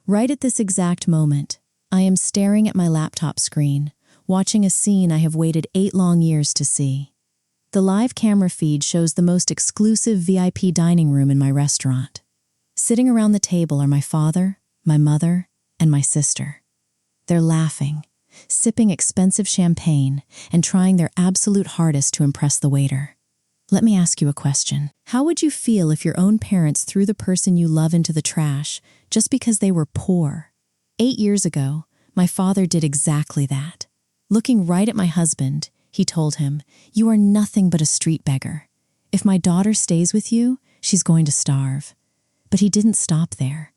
Right at this exact moment, I am staring at my laptop screen, watching a scene I have waited 8 long years to see. The live camera feed shows the most exclusive VIP dining room in my restaurant. Sitting around the table are my father, my mother, and my sister. They're laughing, sipping expensive champagne, and trying their absolute hardest to impress the waiter. Let me ask you a question. How would you feel if your own parents threw the person you love into the trash just because they were poor? 8 years ago, my father did exactly that. Looking right at my husband, he told him, "You are nothing but a street beggar. If my daughter stays with you, she's going to starve." But he didn't stop there.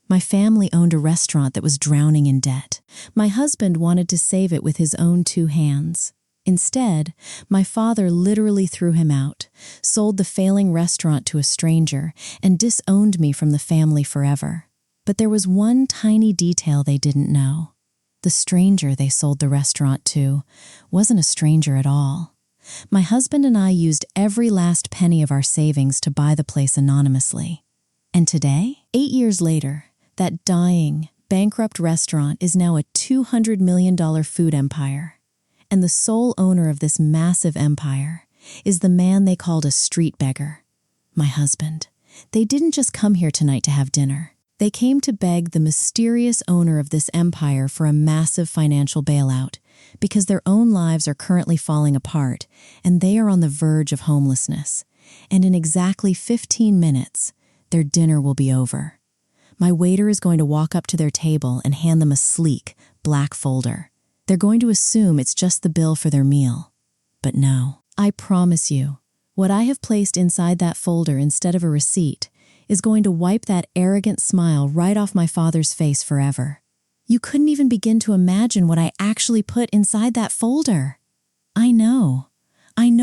My family owned a restaurant that was drowning in debt. My husband wanted to save it with his own 2 hands. Instead, my father literally threw him out, sold the failing restaurant to a stranger, and disowned me from the family forever. But there was one tiny detail they didn't know. The stranger they sold the restaurant to wasn't a stranger at all. My husband and I used every last penny of our savings to buy the place anonymously. And today, 8 years later, that dying, bankrupt restaurant is now a $200 million food empire. And the sole owner of this massive empire is the man they called a street beggar, my husband. They didn't just come here tonight to have dinner. They came to beg the mysterious owner of this empire for a massive financial bailout because their own lives are currently falling apart and they are on the verge of homelessness. And in exactly 15 minutes, their dinner will be over. My waiter is going to walk up to their table and hand them a sleek, black folder. They're going to assume it's just the bill for their meal. But no, I promise you, what I have placed inside that folder instead of a receipt is going to wipe that arrogant smile right off my father's face forever. You couldn't even begin to imagine what I actually put inside that folder. I know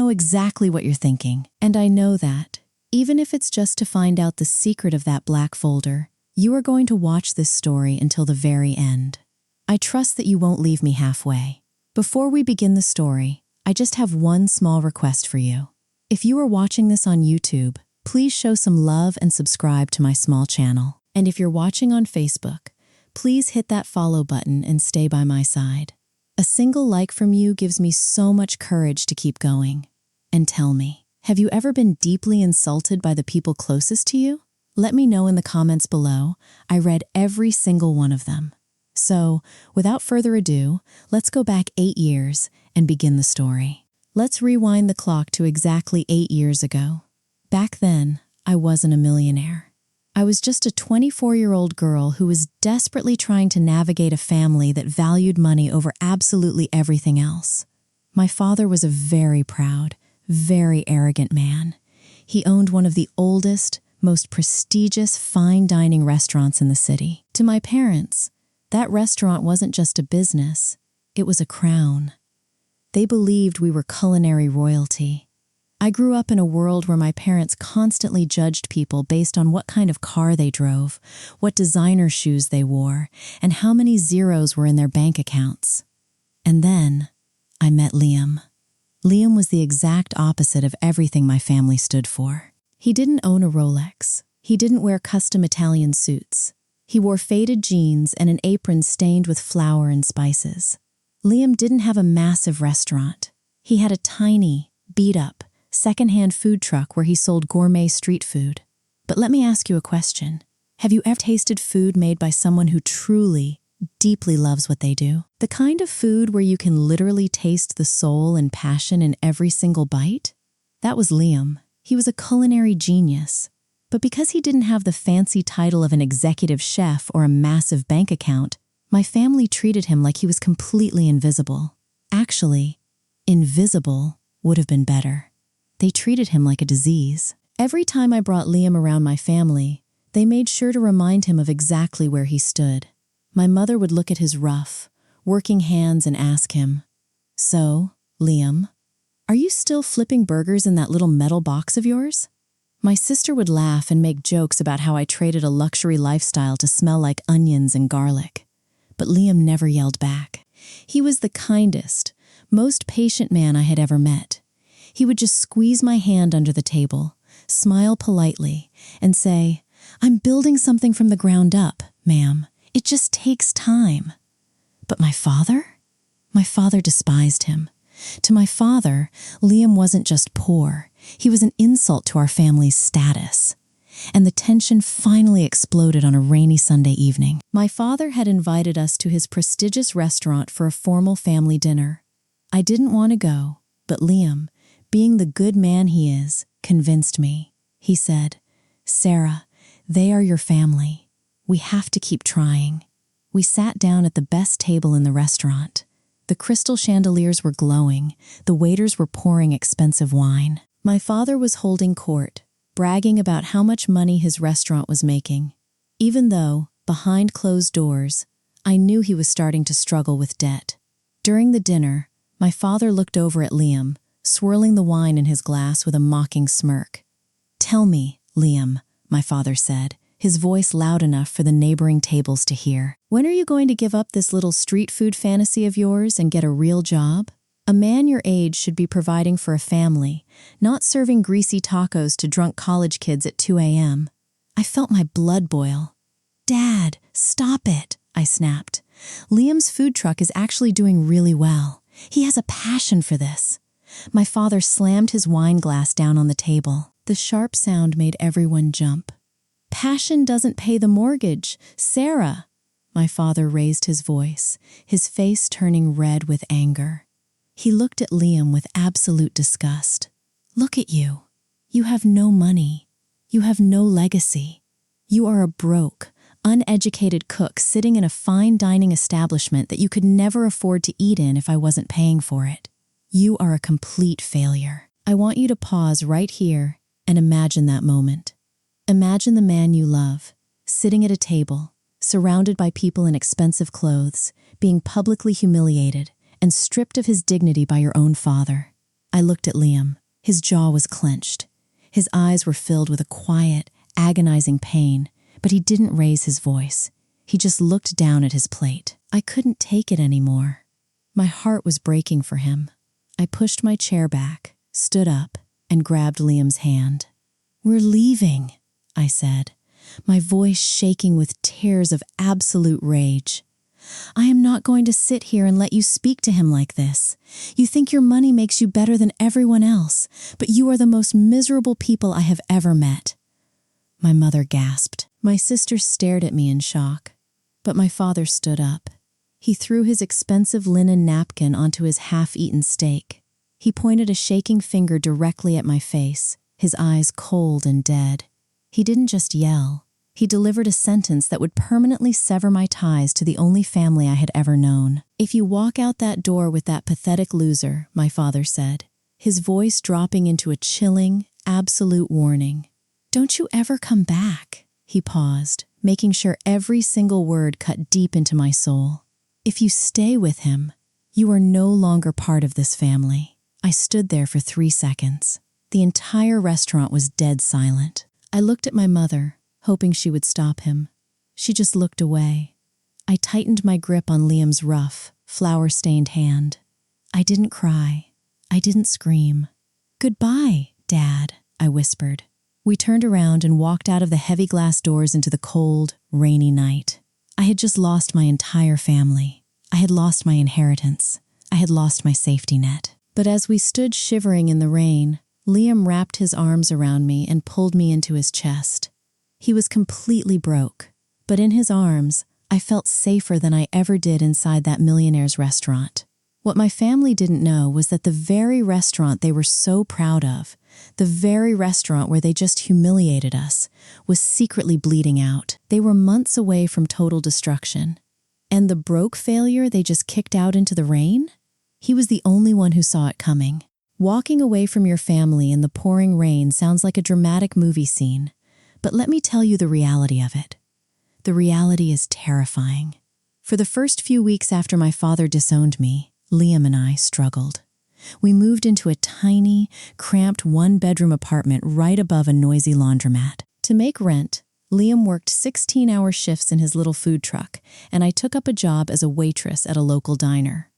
exactly what you're thinking. And I know that, even if it's just to find out the secret of that black folder, you are going to watch this story until the very end. I trust that you won't leave me halfway. Before we begin the story, I just have one small request for you. If you are watching this on YouTube, please show some love and subscribe to my small channel. And if you're watching on Facebook, please hit that follow button and stay by my side. A single like from you gives me so much courage to keep going. And tell me, have you ever been deeply insulted by the people closest to you? Let me know in the comments below. I read every single one of them. So, without further ado, let's go back 8 years and begin the story. Let's rewind the clock to exactly 8 years ago. Back then, I wasn't a millionaire. I was just a 24-year-old girl who was desperately trying to navigate a family that valued money over absolutely everything else. My father was a very proud, very arrogant man. He owned one of the oldest, most prestigious fine dining restaurants in the city. To my parents, that restaurant wasn't just a business, it was a crown. They believed we were culinary royalty. I grew up in a world where my parents constantly judged people based on what kind of car they drove, what designer shoes they wore, and how many zeros were in their bank accounts. And then, I met Liam. Liam was the exact opposite of everything my family stood for. He didn't own a Rolex. He didn't wear custom Italian suits. He wore faded jeans and an apron stained with flour and spices. Liam didn't have a massive restaurant. He had a tiny, beat-up, secondhand food truck where he sold gourmet street food. But let me ask you a question. Have you ever tasted food made by someone who truly, deeply loves what they do? The kind of food where you can literally taste the soul and passion in every single bite? That was Liam. He was a culinary genius. But because he didn't have the fancy title of an executive chef or a massive bank account, my family treated him like he was completely invisible. Actually, invisible would have been better. They treated him like a disease. Every time I brought Liam around my family, they made sure to remind him of exactly where he stood. My mother would look at his rough, working hands and ask him, "So, Liam, are you still flipping burgers in that little metal box of yours?" My sister would laugh and make jokes about how I traded a luxury lifestyle to smell like onions and garlic. But Liam never yelled back. He was the kindest, most patient man I had ever met. He would just squeeze my hand under the table, smile politely, and say, "I'm building something from the ground up, ma'am. It just takes time. But my father? My father despised him. To my father, Liam wasn't just poor. He was an insult to our family's status. And the tension finally exploded on a rainy Sunday evening. My father had invited us to his prestigious restaurant for a formal family dinner. I didn't want to go, but Liam, being the good man he is, convinced me. He said, "Sarah, they are your family. We have to keep trying." We sat down at the best table in the restaurant. The crystal chandeliers were glowing. The waiters were pouring expensive wine. My father was holding court, bragging about how much money his restaurant was making. Even though, behind closed doors, I knew he was starting to struggle with debt. During the dinner, my father looked over at Liam, swirling the wine in his glass with a mocking smirk. "Tell me, Liam," my father said, his voice loud enough for the neighboring tables to hear. "When are you going to give up this little street food fantasy of yours and get a real job? A man your age should be providing for a family, not serving greasy tacos to drunk college kids at 2 a.m. I felt my blood boil. "Dad, stop it," I snapped. "Liam's food truck is actually doing really well. He has a passion for this." My father slammed his wine glass down on the table. The sharp sound made everyone jump. "Passion doesn't pay the mortgage, Sarah." My father raised his voice, his face turning red with anger. He looked at Liam with absolute disgust. "Look at you. You have no money. You have no legacy. You are a broke, uneducated cook sitting in a fine dining establishment that you could never afford to eat in if I wasn't paying for it. You are a complete failure." I want you to pause right here and imagine that moment. Imagine the man you love, sitting at a table, surrounded by people in expensive clothes, being publicly humiliated and stripped of his dignity by your own father. I looked at Liam. His jaw was clenched. His eyes were filled with a quiet, agonizing pain, but he didn't raise his voice. He just looked down at his plate. I couldn't take it anymore. My heart was breaking for him. I pushed my chair back, stood up, and grabbed Liam's hand. "We're leaving," I said, my voice shaking with tears of absolute rage. "I am not going to sit here and let you speak to him like this. You think your money makes you better than everyone else, but you are the most miserable people I have ever met." My mother gasped. My sister stared at me in shock. But my father stood up. He threw his expensive linen napkin onto his half-eaten steak. He pointed a shaking finger directly at my face, his eyes cold and dead. He didn't just yell. He delivered a sentence that would permanently sever my ties to the only family I had ever known. "If you walk out that door with that pathetic loser," my father said, his voice dropping into a chilling, absolute warning. "Don't you ever come back." He paused, making sure every single word cut deep into my soul. "If you stay with him, you are no longer part of this family." I stood there for 3 seconds. The entire restaurant was dead silent. I looked at my mother, hoping she would stop him. She just looked away. I tightened my grip on Liam's rough, flour-stained hand. I didn't cry. I didn't scream. "Goodbye, Dad," I whispered. We turned around and walked out of the heavy glass doors into the cold, rainy night. I had just lost my entire family. I had lost my inheritance. I had lost my safety net. But as we stood shivering in the rain, Liam wrapped his arms around me and pulled me into his chest. He was completely broke, but in his arms, I felt safer than I ever did inside that millionaire's restaurant. What my family didn't know was that the very restaurant they were so proud of, the very restaurant where they just humiliated us, was secretly bleeding out. They were months away from total destruction. And the broke failure they just kicked out into the rain? He was the only one who saw it coming. Walking away from your family in the pouring rain sounds like a dramatic movie scene, but let me tell you the reality of it. The reality is terrifying. For the first few weeks after my father disowned me, Liam and I struggled. We moved into a tiny, cramped one-bedroom apartment right above a noisy laundromat. To make rent, Liam worked 16-hour shifts in his little food truck, and I took up a job as a waitress at a local diner.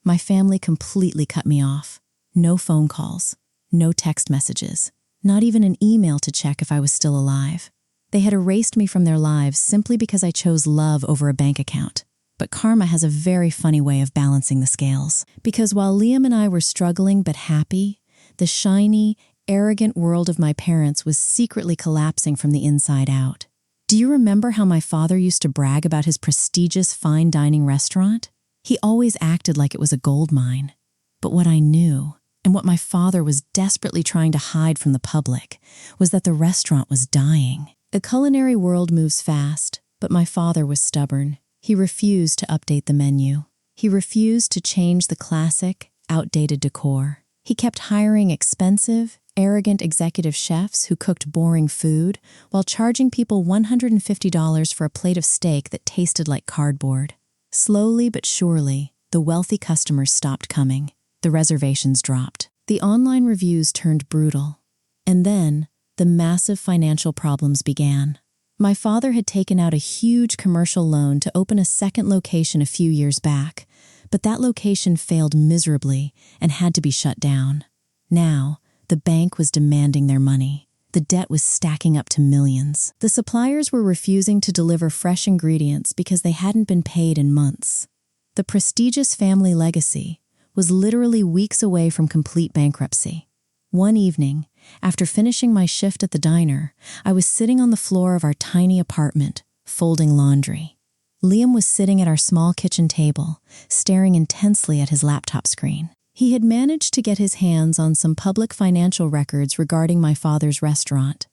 My family completely cut me off. No phone calls, no text messages, not even an email to check if I was still alive. They had erased me from their lives simply because I chose love over a bank account. But karma has a very funny way of balancing the scales. Because while Liam and I were struggling but happy, the shiny, arrogant world of my parents was secretly collapsing from the inside out. Do you remember how my father used to brag about his prestigious fine dining restaurant? He always acted like it was a gold mine. But what I knew, and what my father was desperately trying to hide from the public, was that the restaurant was dying. The culinary world moves fast, but my father was stubborn. He refused to update the menu. He refused to change the classic, outdated decor. He kept hiring expensive, arrogant executive chefs who cooked boring food while charging people $150 for a plate of steak that tasted like cardboard. Slowly but surely, the wealthy customers stopped coming. The reservations dropped. The online reviews turned brutal. And then, the massive financial problems began. My father had taken out a huge commercial loan to open a second location a few years back, but that location failed miserably and had to be shut down. Now, the bank was demanding their money. The debt was stacking up to millions. The suppliers were refusing to deliver fresh ingredients because they hadn't been paid in months. The prestigious family legacy was literally weeks away from complete bankruptcy. One evening, after finishing my shift at the diner, I was sitting on the floor of our tiny apartment, folding laundry. Liam was sitting at our small kitchen table, staring intensely at his laptop screen. He had managed to get his hands on some public financial records regarding my father's restaurant.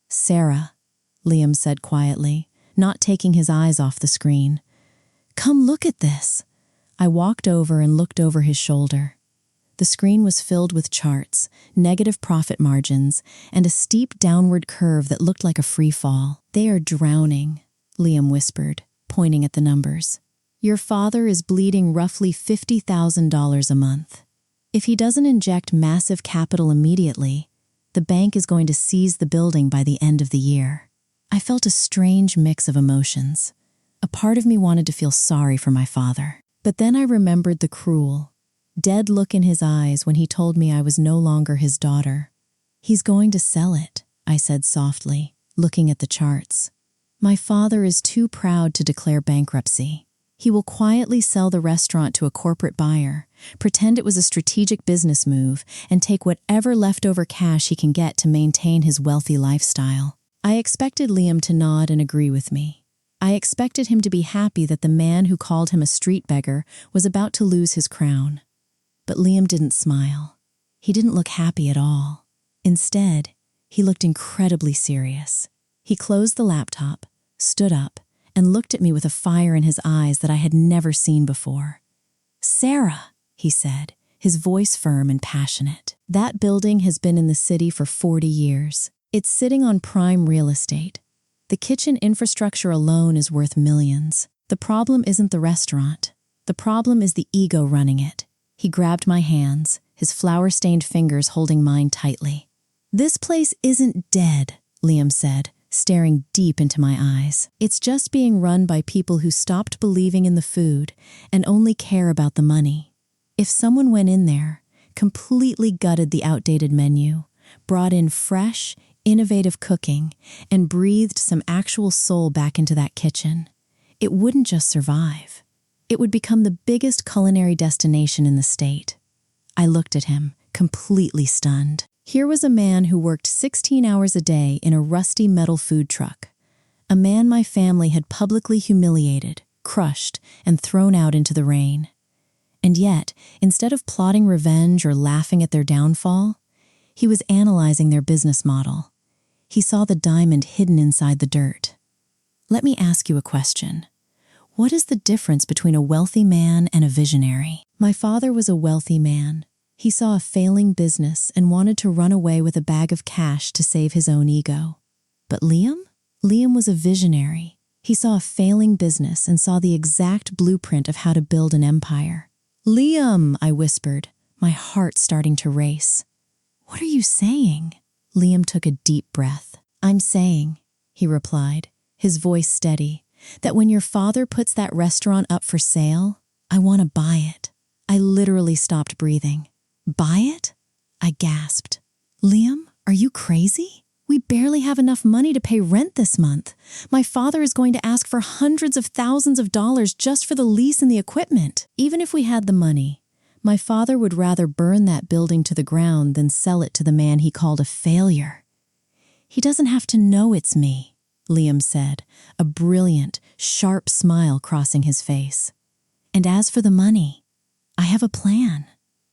"Sarah," Liam said quietly, not taking his eyes off the screen. "Come look at this." I walked over and looked over his shoulder. The screen was filled with charts, negative profit margins, and a steep downward curve that looked like a free fall. "They are drowning," Liam whispered, pointing at the numbers. "Your father is bleeding roughly $50,000 a month. If he doesn't inject massive capital immediately, the bank is going to seize the building by the end of the year." I felt a strange mix of emotions. A part of me wanted to feel sorry for my father. But then I remembered the cruel, dead look in his eyes when he told me I was no longer his daughter. "He's going to sell it," I said softly, looking at the charts. "My father is too proud to declare bankruptcy. He will quietly sell the restaurant to a corporate buyer, pretend it was a strategic business move, and take whatever leftover cash he can get to maintain his wealthy lifestyle." I expected Liam to nod and agree with me. I expected him to be happy that the man who called him a street beggar was about to lose his crown. But Liam didn't smile. He didn't look happy at all. Instead, he looked incredibly serious. He closed the laptop, stood up, and looked at me with a fire in his eyes that I had never seen before. "Sarah," he said, his voice firm and passionate. "That building has been in the city for 40 years. It's sitting on prime real estate. The kitchen infrastructure alone is worth millions. The problem isn't the restaurant. The problem is the ego running it." He grabbed my hands, his flour-stained fingers holding mine tightly. "This place isn't dead," Liam said, staring deep into my eyes. "It's just being run by people who stopped believing in the food and only care about the money. If someone went in there, completely gutted the outdated menu, brought in fresh, innovative cooking, and breathed some actual soul back into that kitchen, it wouldn't just survive. It would become the biggest culinary destination in the state." I looked at him, completely stunned. Here was a man who worked 16 hours a day in a rusty metal food truck. A man my family had publicly humiliated, crushed, and thrown out into the rain. And yet, instead of plotting revenge or laughing at their downfall, he was analyzing their business model. He saw the diamond hidden inside the dirt. Let me ask you a question. What is the difference between a wealthy man and a visionary? My father was a wealthy man. He saw a failing business and wanted to run away with a bag of cash to save his own ego. But Liam? Liam was a visionary. He saw a failing business and saw the exact blueprint of how to build an empire. "Liam," I whispered, my heart starting to race. "What are you saying?" Liam took a deep breath. "I'm saying," he replied, his voice steady, "that when your father puts that restaurant up for sale, I want to buy it." I literally stopped breathing. "Buy it?" I gasped. "Liam, are you crazy? We barely have enough money to pay rent this month. My father is going to ask for hundreds of thousands of dollars just for the lease and the equipment. Even if we had the money, my father would rather burn that building to the ground than sell it to the man he called a failure. He doesn't have to know it's me, Liam said, a brilliant, sharp smile crossing his face. And as for the money, I have a plan.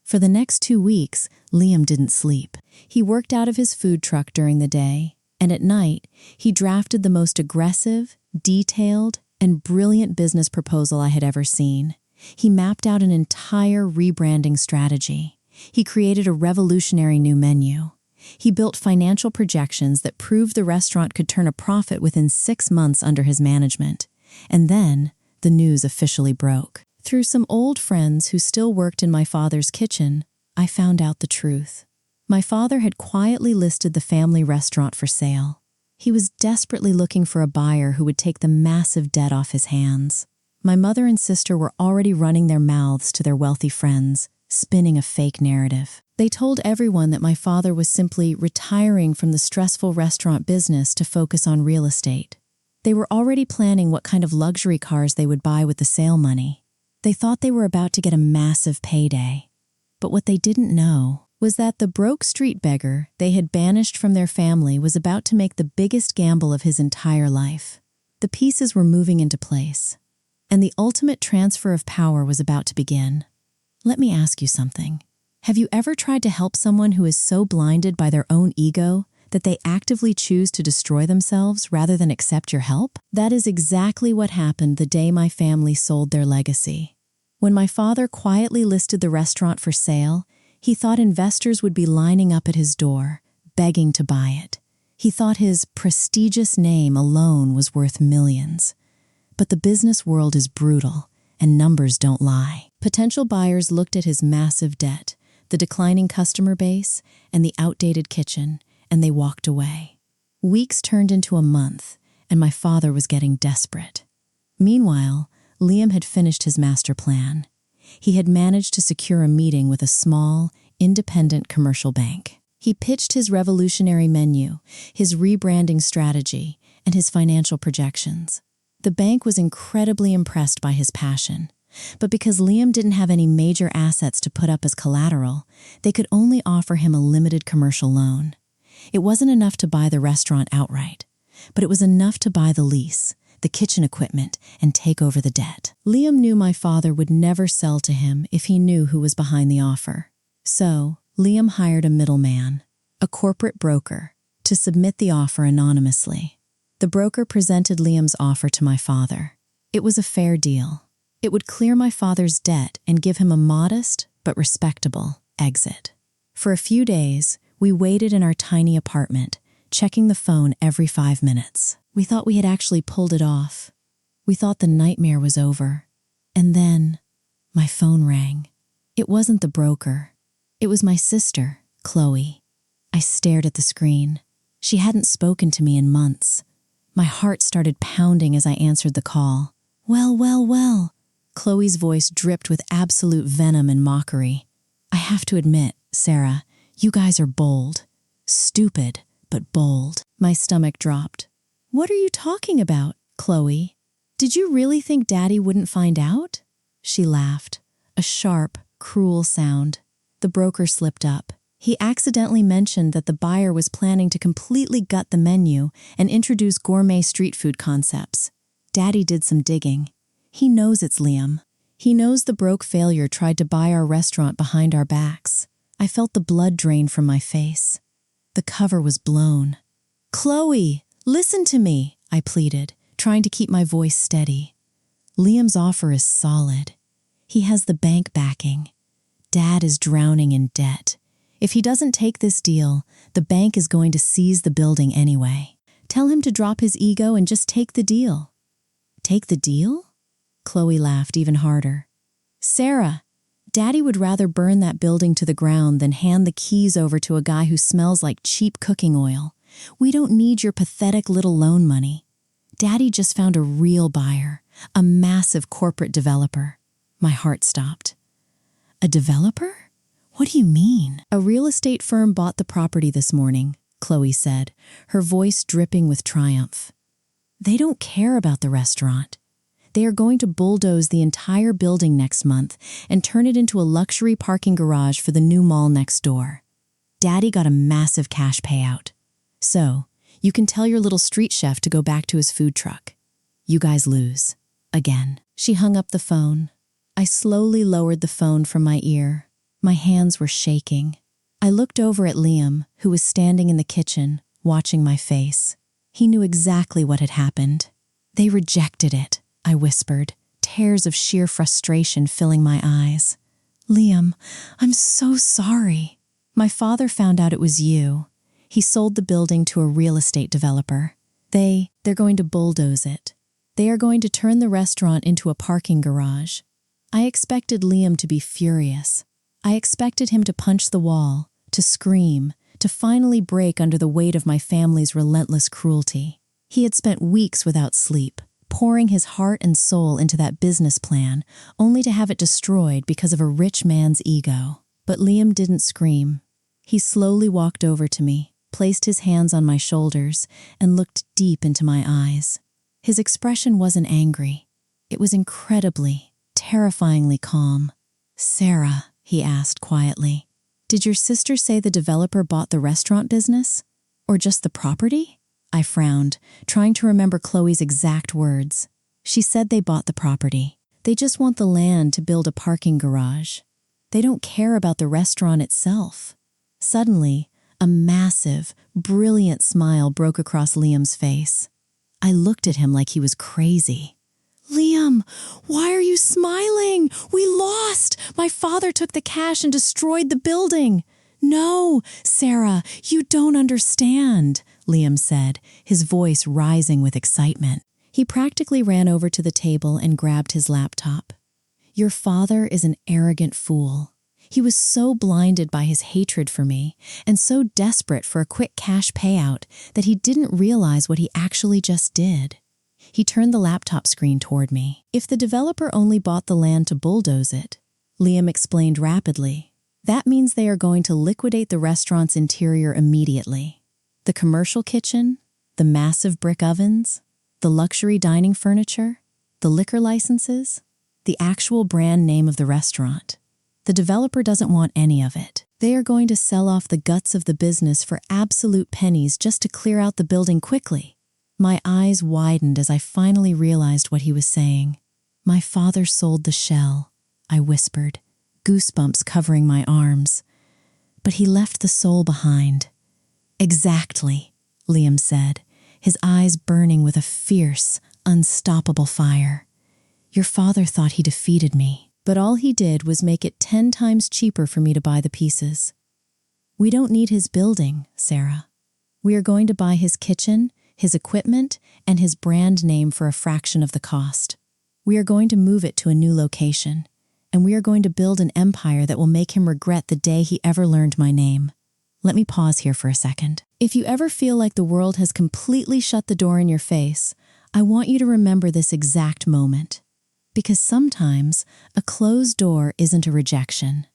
For the next 2 weeks, Liam didn't sleep. He worked out of his food truck during the day, and at night, he drafted the most aggressive, detailed, and brilliant business proposal I had ever seen. He mapped out an entire rebranding strategy. He created a revolutionary new menu. He built financial projections that proved the restaurant could turn a profit within 6 months under his management. And then, the news officially broke. Through some old friends who still worked in my father's kitchen, I found out the truth. My father had quietly listed the family restaurant for sale. He was desperately looking for a buyer who would take the massive debt off his hands. My mother and sister were already running their mouths to their wealthy friends, spinning a fake narrative. They told everyone that my father was simply retiring from the stressful restaurant business to focus on real estate. They were already planning what kind of luxury cars they would buy with the sale money. They thought they were about to get a massive payday. But what they didn't know was that the broke street beggar they had banished from their family was about to make the biggest gamble of his entire life. The pieces were moving into place, and the ultimate transfer of power was about to begin. Let me ask you something. Have you ever tried to help someone who is so blinded by their own ego that they actively choose to destroy themselves rather than accept your help? That is exactly what happened the day my family sold their legacy. When my father quietly listed the restaurant for sale, he thought investors would be lining up at his door, begging to buy it. He thought his prestigious name alone was worth millions. But the business world is brutal, and numbers don't lie. Potential buyers looked at his massive debt, the declining customer base, and the outdated kitchen, and they walked away. Weeks turned into a month, and my father was getting desperate. Meanwhile, Liam had finished his master plan. He had managed to secure a meeting with a small, independent commercial bank. He pitched his revolutionary menu, his rebranding strategy, and his financial projections. The bank was incredibly impressed by his passion, but because Liam didn't have any major assets to put up as collateral, they could only offer him a limited commercial loan. It wasn't enough to buy the restaurant outright, but it was enough to buy the lease, the kitchen equipment, and take over the debt. Liam knew my father would never sell to him if he knew who was behind the offer. So, Liam hired a middleman, a corporate broker, to submit the offer anonymously. The broker presented Liam's offer to my father. It was a fair deal. It would clear my father's debt and give him a modest but respectable exit. For a few days, we waited in our tiny apartment, checking the phone every 5 minutes. We thought we had actually pulled it off. We thought the nightmare was over. And then, my phone rang. It wasn't the broker. It was my sister, Chloe. I stared at the screen. She hadn't spoken to me in months. My heart started pounding as I answered the call. Well, well, well. Chloe's voice dripped with absolute venom and mockery. I have to admit, Sarah, you guys are bold. Stupid, but bold. My stomach dropped. What are you talking about, Chloe? Did you really think Daddy wouldn't find out? She laughed, a sharp, cruel sound. The broker slipped up. He accidentally mentioned that the buyer was planning to completely gut the menu and introduce gourmet street food concepts. Daddy did some digging. He knows it's Liam. He knows the broke failure tried to buy our restaurant behind our backs. I felt the blood drain from my face. The cover was blown. Chloe! Listen to me, I pleaded, trying to keep my voice steady. Liam's offer is solid. He has the bank backing. Dad is drowning in debt. If he doesn't take this deal, the bank is going to seize the building anyway. Tell him to drop his ego and just take the deal. Take the deal? Chloe laughed even harder. Sarah, Daddy would rather burn that building to the ground than hand the keys over to a guy who smells like cheap cooking oil. We don't need your pathetic little loan money. Daddy just found a real buyer, a massive corporate developer. My heart stopped. A developer? What do you mean? A real estate firm bought the property this morning, Chloe said, her voice dripping with triumph. They don't care about the restaurant. They are going to bulldoze the entire building next month and turn it into a luxury parking garage for the new mall next door. Daddy got a massive cash payout. So, you can tell your little street chef to go back to his food truck. You guys lose. Again. She hung up the phone. I slowly lowered the phone from my ear. My hands were shaking. I looked over at Liam, who was standing in the kitchen, watching my face. He knew exactly what had happened. They rejected it, I whispered, tears of sheer frustration filling my eyes. Liam, I'm so sorry. My father found out it was you. He sold the building to a real estate developer. They're going to bulldoze it. They are going to turn the restaurant into a parking garage. I expected Liam to be furious. I expected him to punch the wall, to scream, to finally break under the weight of my family's relentless cruelty. He had spent weeks without sleep, pouring his heart and soul into that business plan, only to have it destroyed because of a rich man's ego. But Liam didn't scream. He slowly walked over to me, placed his hands on my shoulders, and looked deep into my eyes. His expression wasn't angry. It was incredibly, terrifyingly calm. Sarah, he asked quietly, did your sister say the developer bought the restaurant business? Or just the property? I frowned, trying to remember Chloe's exact words. She said they bought the property. They just want the land to build a parking garage. They don't care about the restaurant itself. Suddenly, a massive, brilliant smile broke across Liam's face. I looked at him like he was crazy. Liam, why are you smiling? We lost! My father took the cash and destroyed the building. No, Sarah, you don't understand, Liam said, his voice rising with excitement. He practically ran over to the table and grabbed his laptop. Your father is an arrogant fool. He was so blinded by his hatred for me and so desperate for a quick cash payout that he didn't realize what he actually just did. He turned the laptop screen toward me. If the developer only bought the land to bulldoze it, Liam explained rapidly, that means they are going to liquidate the restaurant's interior immediately. The commercial kitchen, the massive brick ovens, the luxury dining furniture, the liquor licenses, the actual brand name of the restaurant. The developer doesn't want any of it. They are going to sell off the guts of the business for absolute pennies just to clear out the building quickly. My eyes widened as I finally realized what he was saying. My father sold the shell, I whispered, goosebumps covering my arms. But he left the soul behind. Exactly, Liam said, his eyes burning with a fierce, unstoppable fire. Your father thought he defeated me, but all he did was make it 10 times cheaper for me to buy the pieces. We don't need his building, Sarah. We are going to buy his kitchen, his equipment, and his brand name for a fraction of the cost. We are going to move it to a new location, and we are going to build an empire that will make him regret the day he ever learned my name. Let me pause here for a second. If you ever feel like the world has completely shut the door in your face, I want you to remember this exact moment. Because sometimes a closed door isn't a rejection.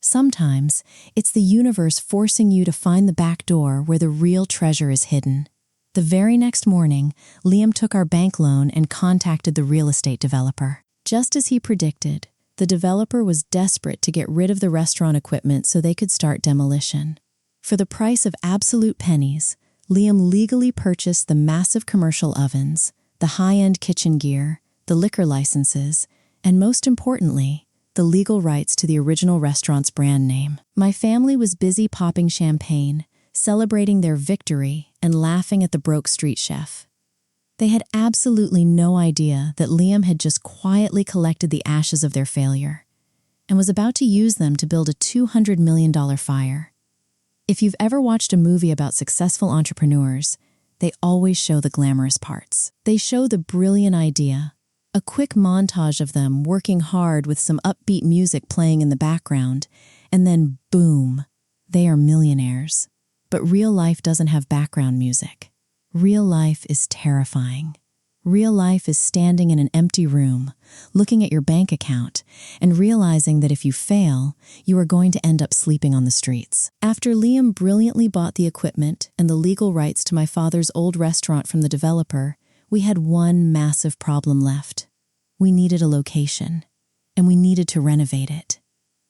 Sometimes it's the universe forcing you to find the back door where the real treasure is hidden. The very next morning, Liam took our bank loan and contacted the real estate developer. Just as he predicted, the developer was desperate to get rid of the restaurant equipment so they could start demolition. For the price of absolute pennies, Liam legally purchased the massive commercial ovens, the high-end kitchen gear, the liquor licenses, and most importantly, the legal rights to the original restaurant's brand name. My family was busy popping champagne, celebrating their victory, and laughing at the broke street chef. They had absolutely no idea that Liam had just quietly collected the ashes of their failure and was about to use them to build a $200 million fire. If you've ever watched a movie about successful entrepreneurs, they always show the glamorous parts. They show the brilliant idea, a quick montage of them working hard with some upbeat music playing in the background, and then boom, they are millionaires. But real life doesn't have background music. Real life is terrifying. Real life is standing in an empty room, looking at your bank account, and realizing that if you fail, you are going to end up sleeping on the streets. After Liam brilliantly bought the equipment and the legal rights to my father's old restaurant from the developer, we had one massive problem left. We needed a location, and we needed to renovate it.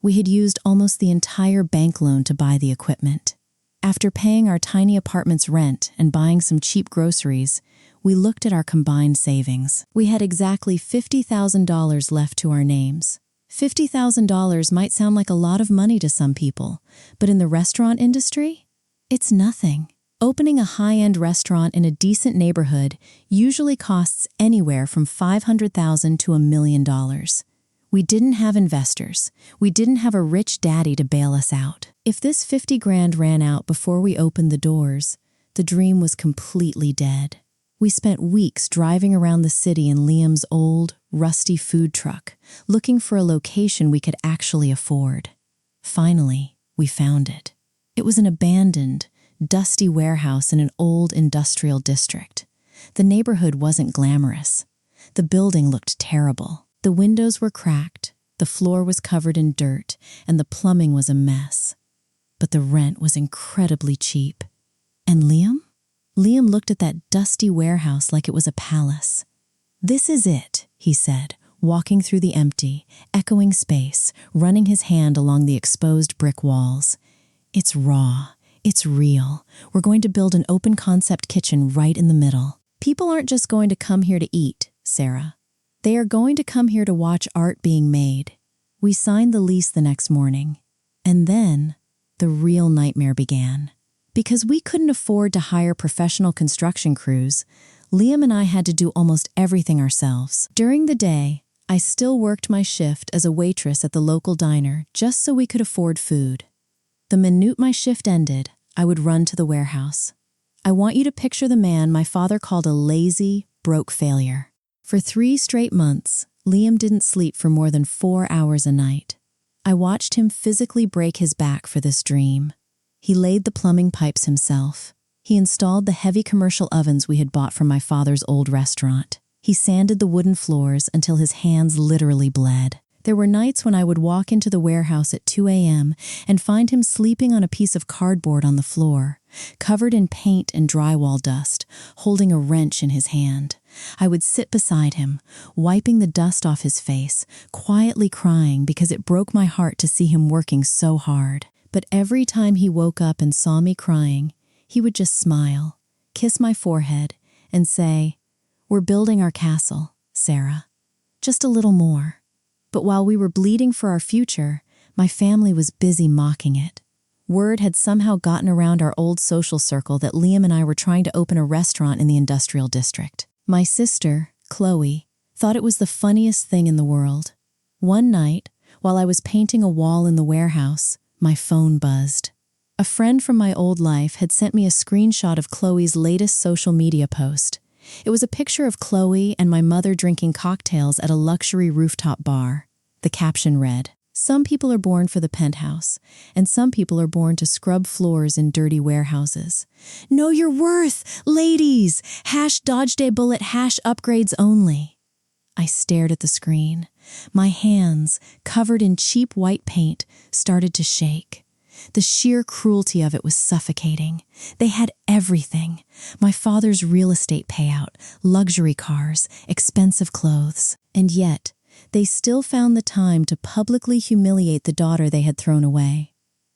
We had used almost the entire bank loan to buy the equipment. After paying our tiny apartment's rent and buying some cheap groceries, we looked at our combined savings. We had exactly $50,000 left to our names. $50,000 might sound like a lot of money to some people, but in the restaurant industry, it's nothing. Opening a high-end restaurant in a decent neighborhood usually costs anywhere from $500,000 to $1 million. We didn't have investors. We didn't have a rich daddy to bail us out. If this 50 grand ran out before we opened the doors, the dream was completely dead. We spent weeks driving around the city in Liam's old, rusty food truck, looking for a location we could actually afford. Finally, we found it. It was an abandoned, dusty warehouse in an old industrial district. The neighborhood wasn't glamorous. The building looked terrible. The windows were cracked, the floor was covered in dirt, and the plumbing was a mess. But the rent was incredibly cheap. And Liam? Liam looked at that dusty warehouse like it was a palace. "This is it," he said, walking through the empty, echoing space, running his hand along the exposed brick walls. "It's raw. It's real. We're going to build an open-concept kitchen right in the middle. People aren't just going to come here to eat, Sarah. They are going to come here to watch art being made." We signed the lease the next morning. And then the real nightmare began. Because we couldn't afford to hire professional construction crews, Liam and I had to do almost everything ourselves. During the day, I still worked my shift as a waitress at the local diner just so we could afford food. The minute my shift ended, I would run to the warehouse. I want you to picture the man my father called a lazy, broke failure. For 3 straight months, Liam didn't sleep for more than 4 hours a night. I watched him physically break his back for this dream. He laid the plumbing pipes himself. He installed the heavy commercial ovens we had bought from my father's old restaurant. He sanded the wooden floors until his hands literally bled. There were nights when I would walk into the warehouse at 2 a.m. and find him sleeping on a piece of cardboard on the floor, covered in paint and drywall dust, holding a wrench in his hand. I would sit beside him, wiping the dust off his face, quietly crying because it broke my heart to see him working so hard. But every time he woke up and saw me crying, he would just smile, kiss my forehead, and say, "We're building our castle, Sarah. Just a little more." But while we were bleeding for our future, my family was busy mocking it. Word had somehow gotten around our old social circle that Liam and I were trying to open a restaurant in the industrial district. My sister, Chloe, thought it was the funniest thing in the world. One night, while I was painting a wall in the warehouse, my phone buzzed. A friend from my old life had sent me a screenshot of Chloe's latest social media post. It was a picture of Chloe and my mother drinking cocktails at a luxury rooftop bar. The caption read, "Some people are born for the penthouse, and some people are born to scrub floors in dirty warehouses. Know your worth, ladies! #DodgeDayBullet #upgrades only." I stared at the screen. My hands, covered in cheap white paint, started to shake. The sheer cruelty of it was suffocating. They had everything. My father's real estate payout, luxury cars, expensive clothes. And yet, they still found the time to publicly humiliate the daughter they had thrown away.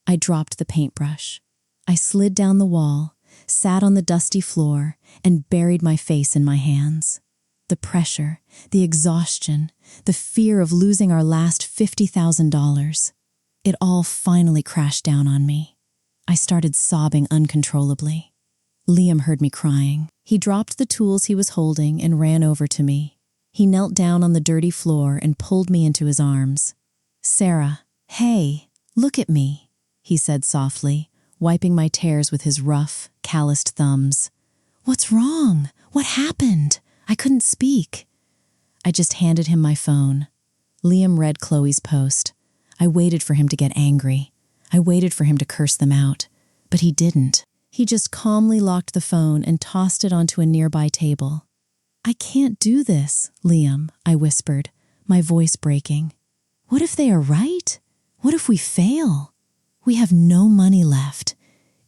I dropped the paintbrush. I slid down the wall, sat on the dusty floor, and buried my face in my hands. The pressure, the exhaustion, the fear of losing our last $50,000. It all finally crashed down on me. I started sobbing uncontrollably. Liam heard me crying. He dropped the tools he was holding and ran over to me. He knelt down on the dirty floor and pulled me into his arms. "Sarah, hey, look at me," he said softly, wiping my tears with his rough, calloused thumbs. "What's wrong? What happened?" I couldn't speak. I just handed him my phone. Liam read Chloe's post. I waited for him to get angry. I waited for him to curse them out. But he didn't. He just calmly locked the phone and tossed it onto a nearby table. "I can't do this, Liam," I whispered, my voice breaking. "What if they are right? What if we fail? We have no money left.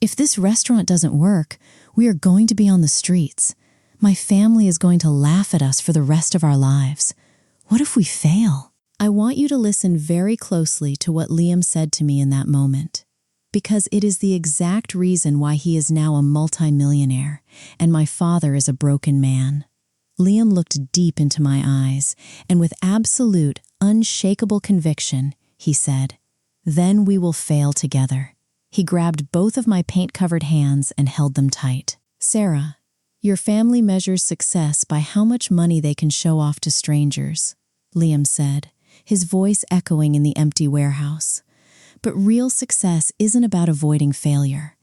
If this restaurant doesn't work, we are going to be on the streets. My family is going to laugh at us for the rest of our lives. What if we fail?" I want you to listen very closely to what Liam said to me in that moment, because it is the exact reason why he is now a multimillionaire and my father is a broken man. Liam looked deep into my eyes, and with absolute, unshakable conviction, he said, "Then we will fail together." He grabbed both of my paint-covered hands and held them tight. "Sarah, your family measures success by how much money they can show off to strangers," Liam said, his voice echoing in the empty warehouse. "But real success isn't about avoiding failure.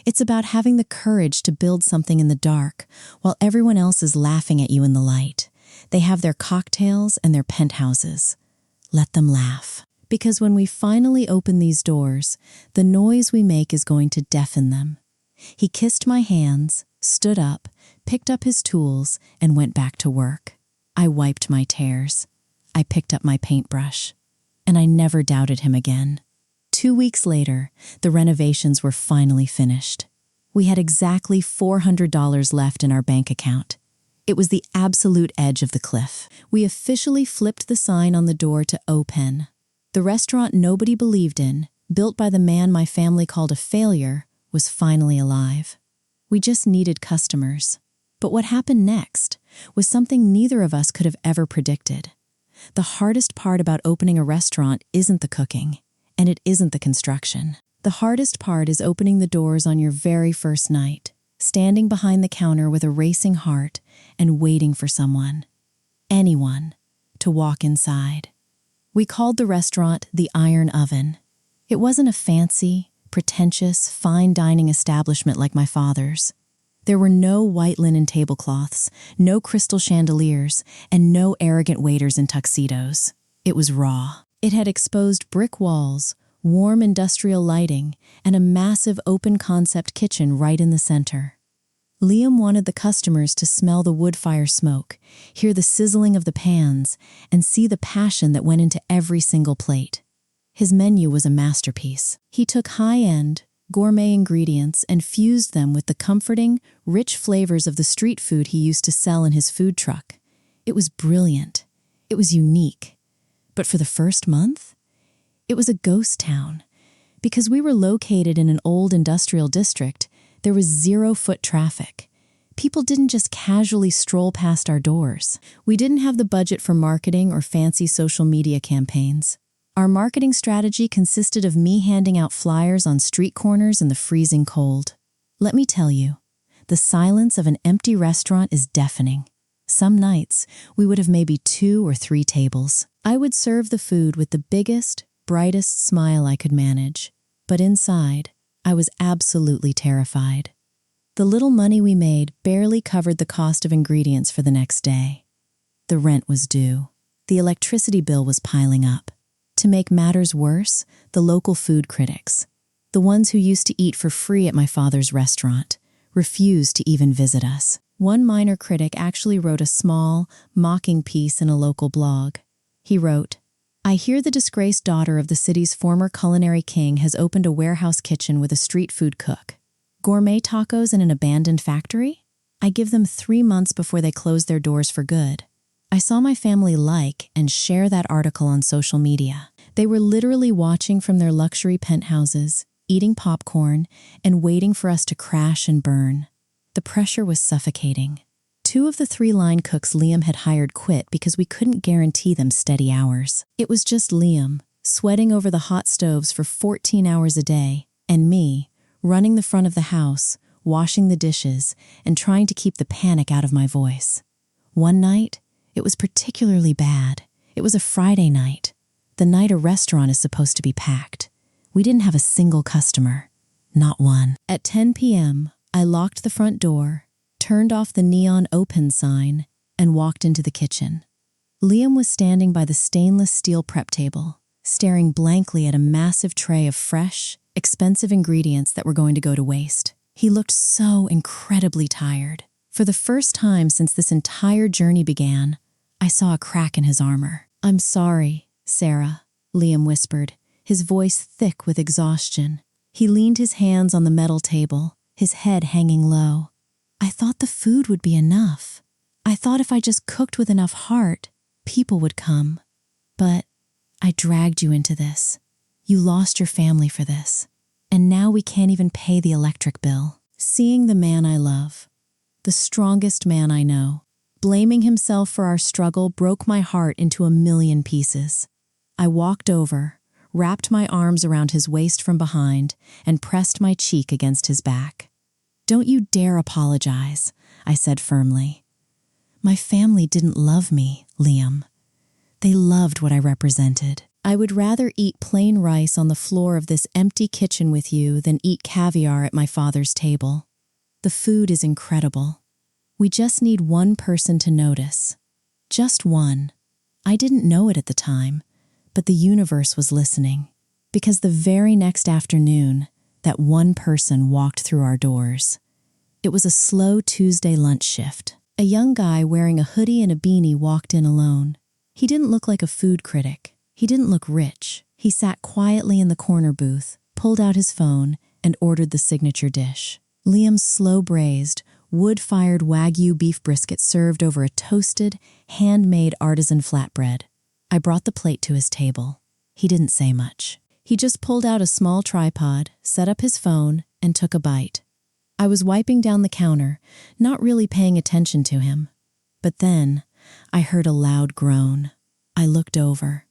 It's about having the courage to build something in the dark while everyone else is laughing at you in the light. They have their cocktails and their penthouses. Let them laugh. Because when we finally open these doors, the noise we make is going to deafen them." He kissed my hands, stood up, picked up his tools, and went back to work. I wiped my tears. I picked up my paintbrush. And I never doubted him again. 2 weeks later, the renovations were finally finished. We had exactly $400 left in our bank account. It was the absolute edge of the cliff. We officially flipped the sign on the door to Open. The restaurant nobody believed in, built by the man my family called a failure, was finally alive. We just needed customers. But what happened next was something neither of us could have ever predicted. The hardest part about opening a restaurant isn't the cooking, and it isn't the construction. The hardest part is opening the doors on your very first night, standing behind the counter with a racing heart and waiting for someone, anyone, to walk inside. We called the restaurant the Iron Oven. It wasn't a fancy, pretentious, fine dining establishment like my father's. There were no white linen tablecloths, no crystal chandeliers, and no arrogant waiters in tuxedos. It was raw. It had exposed brick walls, warm industrial lighting, and a massive open-concept kitchen right in the center. Liam wanted the customers to smell the wood fire smoke, hear the sizzling of the pans, and see the passion that went into every single plate. His menu was a masterpiece. He took high-end, gourmet ingredients and fused them with the comforting, rich flavors of the street food he used to sell in his food truck. It was brilliant. It was unique. But for the first month, it was a ghost town. Because we were located in an old industrial district, there was 0 foot traffic. People didn't just casually stroll past our doors. We didn't have the budget for marketing or fancy social media campaigns. Our marketing strategy consisted of me handing out flyers on street corners in the freezing cold. Let me tell you, the silence of an empty restaurant is deafening. Some nights, we would have maybe 2 or 3 tables. I would serve the food with the biggest, brightest smile I could manage. But inside, I was absolutely terrified. The little money we made barely covered the cost of ingredients for the next day. The rent was due. The electricity bill was piling up. To make matters worse, the local food critics, the ones who used to eat for free at my father's restaurant, refused to even visit us. One minor critic actually wrote a small, mocking piece in a local blog. He wrote, "I hear the disgraced daughter of the city's former culinary king has opened a warehouse kitchen with a street food cook. Gourmet tacos in an abandoned factory? I give them 3 months before they close their doors for good." I saw my family like and share that article on social media. They were literally watching from their luxury penthouses, eating popcorn, and waiting for us to crash and burn. The pressure was suffocating. 2 of the 3 line cooks Liam had hired quit because we couldn't guarantee them steady hours. It was just Liam, sweating over the hot stoves for 14 hours a day, and me, running the front of the house, washing the dishes, and trying to keep the panic out of my voice. One night, it was particularly bad. It was a Friday night, the night a restaurant is supposed to be packed. We didn't have a single customer, not one. At 10 p.m., I locked the front door, turned off the neon open sign, and walked into the kitchen. Liam was standing by the stainless steel prep table, staring blankly at a massive tray of fresh, expensive ingredients that were going to go to waste. He looked so incredibly tired, For the first time since this entire journey began, I saw a crack in his armor. "I'm sorry, Sarah," Liam whispered, his voice thick with exhaustion. He leaned his hands on the metal table, his head hanging low. "I thought the food would be enough. I thought if I just cooked with enough heart, people would come. But I dragged you into this. You lost your family for this. And now we can't even pay the electric bill." Seeing the man I love, the strongest man I know, blaming himself for our struggle broke my heart into a million pieces. I walked over, wrapped my arms around his waist from behind, and pressed my cheek against his back. "Don't you dare apologize," I said firmly. "My family didn't love me, Liam. They loved what I represented. I would rather eat plain rice on the floor of this empty kitchen with you than eat caviar at my father's table. The food is incredible. We just need one person to notice. Just one. I didn't know it at the time, but the universe was listening. Because the very next afternoon, that one person walked through our doors. It was a slow Tuesday lunch shift. A young guy wearing a hoodie and a beanie walked in alone. He didn't look like a food critic. He didn't look rich. He sat quietly in the corner booth, pulled out his phone, and ordered the signature dish. Liam's slow-braised, wood-fired Wagyu beef brisket served over a toasted, handmade artisan flatbread. I brought the plate to his table. He didn't say much. He just pulled out a small tripod, set up his phone, and took a bite. I was wiping down the counter, not really paying attention to him. But then, I heard a loud groan. I looked over.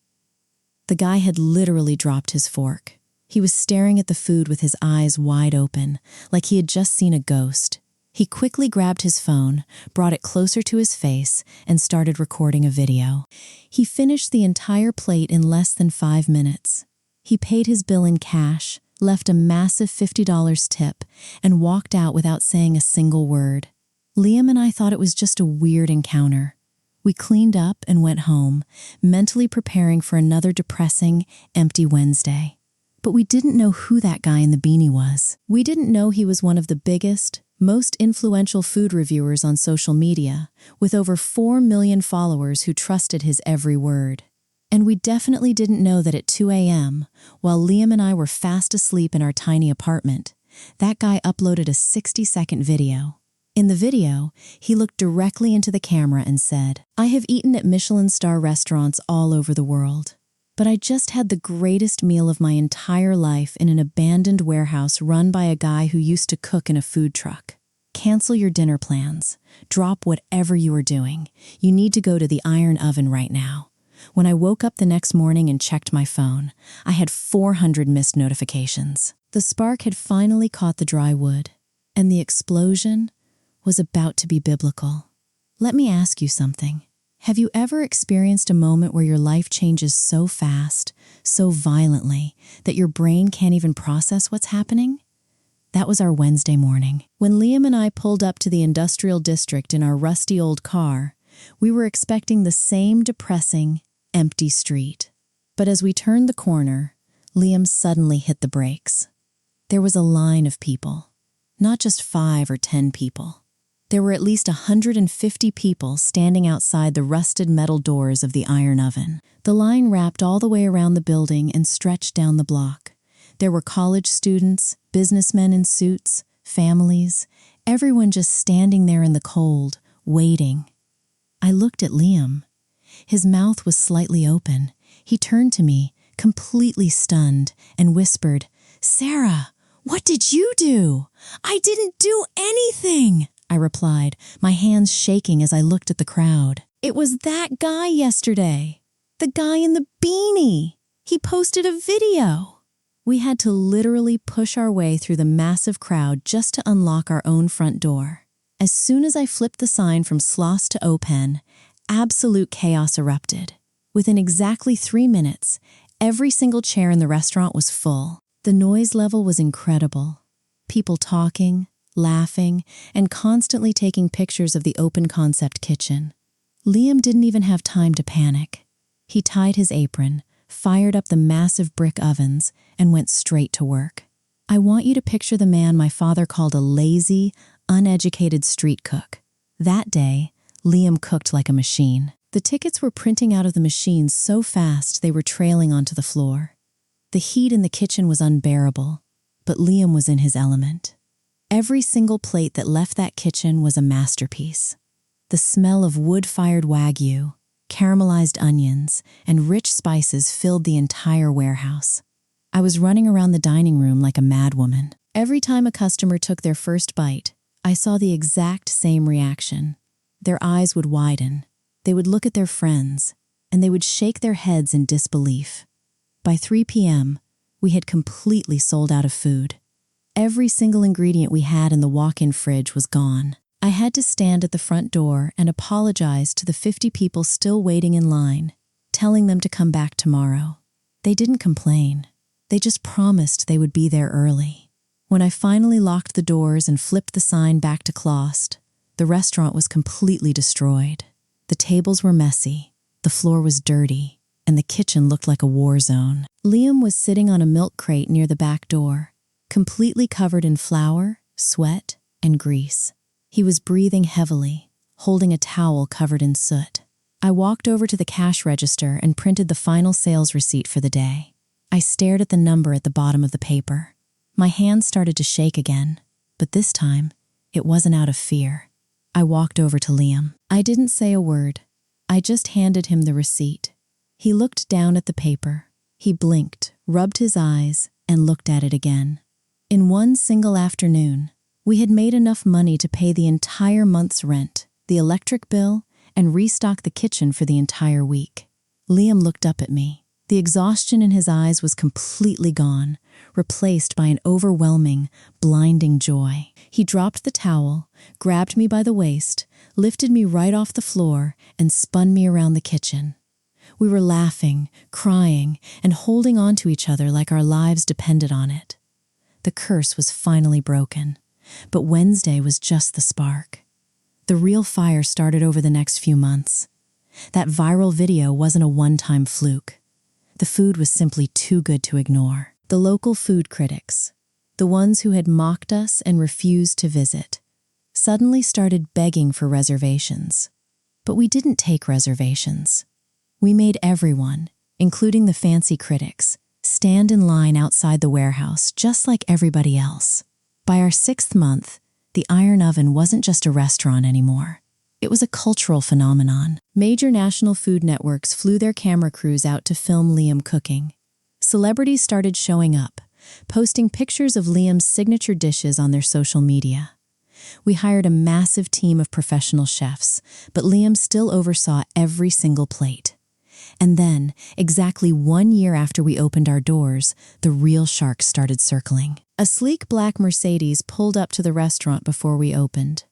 The guy had literally dropped his fork. He was staring at the food with his eyes wide open, like he had just seen a ghost. He quickly grabbed his phone, brought it closer to his face, and started recording a video. He finished the entire plate in less than 5 minutes. He paid his bill in cash, left a massive $50 tip, and walked out without saying a single word. Liam and I thought it was just a weird encounter. We cleaned up and went home, mentally preparing for another depressing, empty Wednesday. But we didn't know who that guy in the beanie was. We didn't know he was one of the biggest, most influential food reviewers on social media, with over 4 million followers who trusted his every word. And we definitely didn't know that at 2 a.m., while Liam and I were fast asleep in our tiny apartment, that guy uploaded a 60-second video. In the video, he looked directly into the camera and said, "I have eaten at Michelin star restaurants all over the world, but I just had the greatest meal of my entire life in an abandoned warehouse run by a guy who used to cook in a food truck. Cancel your dinner plans. Drop whatever you are doing. You need to go to the iron oven right now." When I woke up the next morning and checked my phone, I had 400 missed notifications. The spark had finally caught the dry wood, and the explosion was about to be biblical. Let me ask you something. Have you ever experienced a moment where your life changes so fast, so violently, that your brain can't even process what's happening? That was our Wednesday morning. When Liam and I pulled up to the industrial district in our rusty old car, we were expecting the same depressing, empty street. But as we turned the corner, Liam suddenly hit the brakes. There was a line of people, not just 5 or 10 people. There were at least 150 people standing outside the rusted metal doors of the iron oven. The line wrapped all the way around the building and stretched down the block. There were college students, businessmen in suits, families, everyone just standing there in the cold, waiting. I looked at Liam. His mouth was slightly open. He turned to me, completely stunned, and whispered, "Sarah, what did you do?" "I didn't do anything," I replied, my hands shaking as I looked at the crowd. "It was that guy yesterday. The guy in the beanie. He posted a video." We had to literally push our way through the massive crowd just to unlock our own front door. As soon as I flipped the sign from Sloss to Open, absolute chaos erupted. Within exactly 3 minutes, every single chair in the restaurant was full. The noise level was incredible. People talking, laughing, and constantly taking pictures of the open-concept kitchen. Liam didn't even have time to panic. He tied his apron, fired up the massive brick ovens, and went straight to work. I want you to picture the man my father called a lazy, uneducated street cook. That day, Liam cooked like a machine. The tickets were printing out of the machines so fast they were trailing onto the floor. The heat in the kitchen was unbearable, but Liam was in his element. Every single plate that left that kitchen was a masterpiece. The smell of wood-fired wagyu, caramelized onions, and rich spices filled the entire warehouse. I was running around the dining room like a madwoman. Every time a customer took their first bite, I saw the exact same reaction. Their eyes would widen, they would look at their friends, and they would shake their heads in disbelief. By 3 p.m., we had completely sold out of food. Every single ingredient we had in the walk-in fridge was gone. I had to stand at the front door and apologize to the 50 people still waiting in line, telling them to come back tomorrow. They didn't complain. They just promised they would be there early. When I finally locked the doors and flipped the sign back to closed, the restaurant was completely destroyed. The tables were messy, the floor was dirty, and the kitchen looked like a war zone. Liam was sitting on a milk crate near the back door, completely covered in flour, sweat, and grease. He was breathing heavily, holding a towel covered in soot. I walked over to the cash register and printed the final sales receipt for the day. I stared at the number at the bottom of the paper. My hands started to shake again, but this time, it wasn't out of fear. I walked over to Liam. I didn't say a word. I just handed him the receipt. He looked down at the paper. He blinked, rubbed his eyes, and looked at it again. In one single afternoon, we had made enough money to pay the entire month's rent, the electric bill, and restock the kitchen for the entire week. Liam looked up at me. The exhaustion in his eyes was completely gone, replaced by an overwhelming, blinding joy. He dropped the towel, grabbed me by the waist, lifted me right off the floor, and spun me around the kitchen. We were laughing, crying, and holding on to each other like our lives depended on it. The curse was finally broken, but Wednesday was just the spark. The real fire started over the next few months. That viral video wasn't a one-time fluke. The food was simply too good to ignore. The local food critics, the ones who had mocked us and refused to visit, suddenly started begging for reservations. But we didn't take reservations. We made everyone, including the fancy critics, stand in line outside the warehouse just like everybody else. By our 6th month, the Iron Oven wasn't just a restaurant anymore. It was a cultural phenomenon. Major national food networks flew their camera crews out to film Liam cooking. Celebrities started showing up, posting pictures of Liam's signature dishes on their social media. We hired a massive team of professional chefs, but Liam still oversaw every single plate. And then, exactly 1 year after we opened our doors, the real sharks started circling. A sleek black Mercedes pulled up to the restaurant before we opened.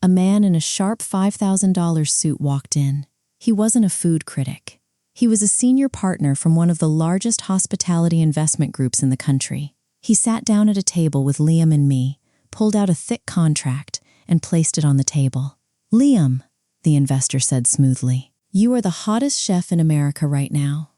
A man in a sharp $5,000 suit walked in. He wasn't a food critic. He was a senior partner from one of the largest hospitality investment groups in the country. He sat down at a table with Liam and me, pulled out a thick contract, and placed it on the table. "Liam," the investor said smoothly, "you are the hottest chef in America right now,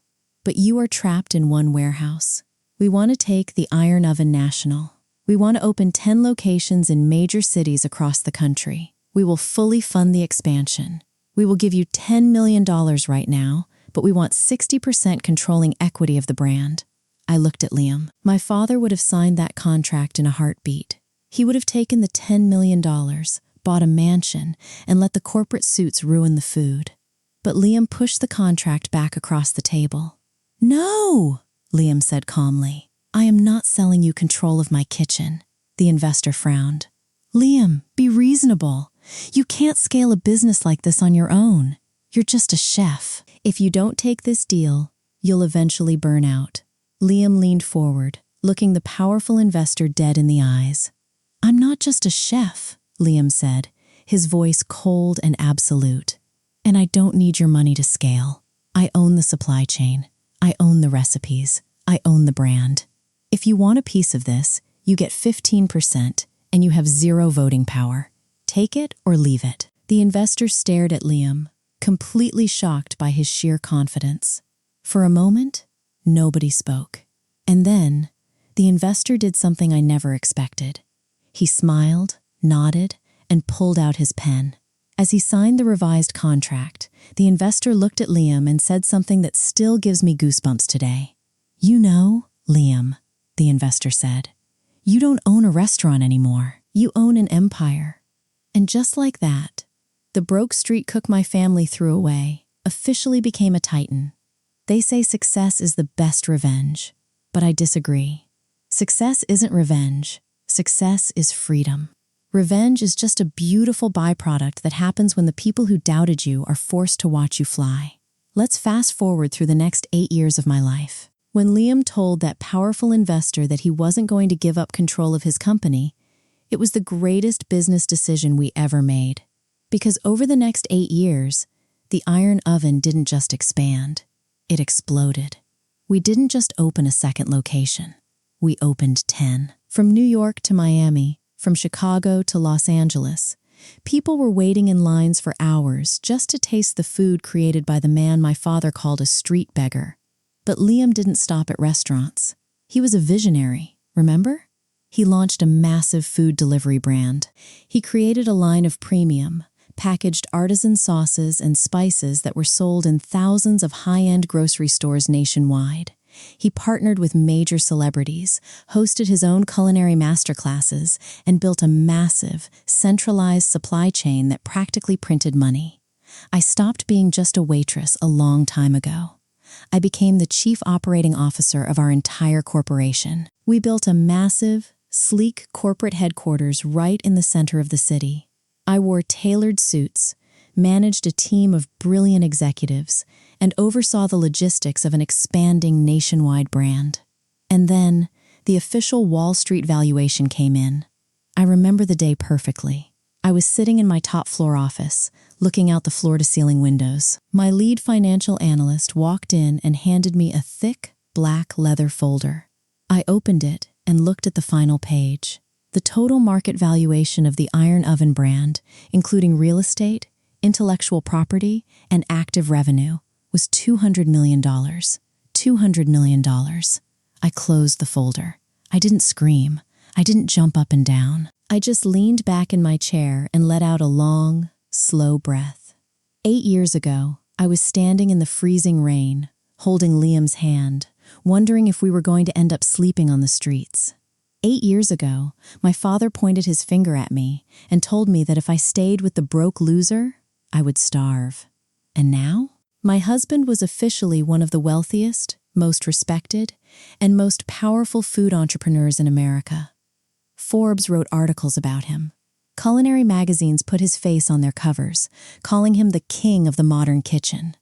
but you are trapped in one warehouse. We want to take the Iron Oven national. We want to open 10 locations in major cities across the country. We will fully fund the expansion. We will give you $10 million right now, but we want 60% controlling equity of the brand." I looked at Liam. My father would have signed that contract in a heartbeat. He would have taken the $10 million, bought a mansion, and let the corporate suits ruin the food. But Liam pushed the contract back across the table. "No," Liam said calmly. "I am not selling you control of my kitchen." The investor frowned. "Liam, be reasonable. You can't scale a business like this on your own. You're just a chef. If you don't take this deal, you'll eventually burn out." Liam leaned forward, looking the powerful investor dead in the eyes. "I'm not just a chef," Liam said, his voice cold and absolute. "And I don't need your money to scale. I own the supply chain. I own the recipes. I own the brand. If you want a piece of this, you get 15% and you have 0 voting power. Take it or leave it." The investor stared at Liam, completely shocked by his sheer confidence. For a moment, nobody spoke. And then, the investor did something I never expected. He smiled, nodded, and pulled out his pen. As he signed the revised contract, the investor looked at Liam and said something that still gives me goosebumps today. "You know, Liam," the investor said, "you don't own a restaurant anymore. You own an empire." And just like that, the broke street cook my family threw away officially became a titan. They say success is the best revenge, but I disagree. Success isn't revenge. Success is freedom. Revenge is just a beautiful byproduct that happens when the people who doubted you are forced to watch you fly. Let's fast forward through the next 8 years of my life. When Liam told that powerful investor that he wasn't going to give up control of his company, it was the greatest business decision we ever made. Because over the next 8 years, the iron oven didn't just expand, it exploded. We didn't just open a second location. We opened 10. From New York to Miami, from Chicago to Los Angeles, people were waiting in lines for hours just to taste the food created by the man my father called a street beggar. But Liam didn't stop at restaurants. He was a visionary, remember? He launched a massive food delivery brand. He created a line of premium, packaged artisan sauces and spices that were sold in thousands of high-end grocery stores nationwide. He partnered with major celebrities, hosted his own culinary masterclasses, and built a massive, centralized supply chain that practically printed money. I stopped being just a waitress a long time ago. I became the chief operating officer of our entire corporation. We built a massive, sleek corporate headquarters right in the center of the city. I wore tailored suits, managed a team of brilliant executives, and oversaw the logistics of an expanding nationwide brand. And then, the official Wall Street valuation came in. I remember the day perfectly. I was sitting in my top floor office, looking out the floor-to-ceiling windows. My lead financial analyst walked in and handed me a thick, black leather folder. I opened it and looked at the final page. The total market valuation of the Iron Oven brand, including real estate, intellectual property, and active revenue, was $200 million. $200 million. I closed the folder. I didn't scream. I didn't jump up and down. I just leaned back in my chair and let out a long, slow breath. 8 years ago, I was standing in the freezing rain, holding Liam's hand, wondering if we were going to end up sleeping on the streets. 8 years ago, my father pointed his finger at me and told me that if I stayed with the broke loser, I would starve. And now, my husband was officially one of the wealthiest, most respected, and most powerful food entrepreneurs in America. Forbes wrote articles about him. Culinary magazines put his face on their covers, calling him the king of the modern kitchen.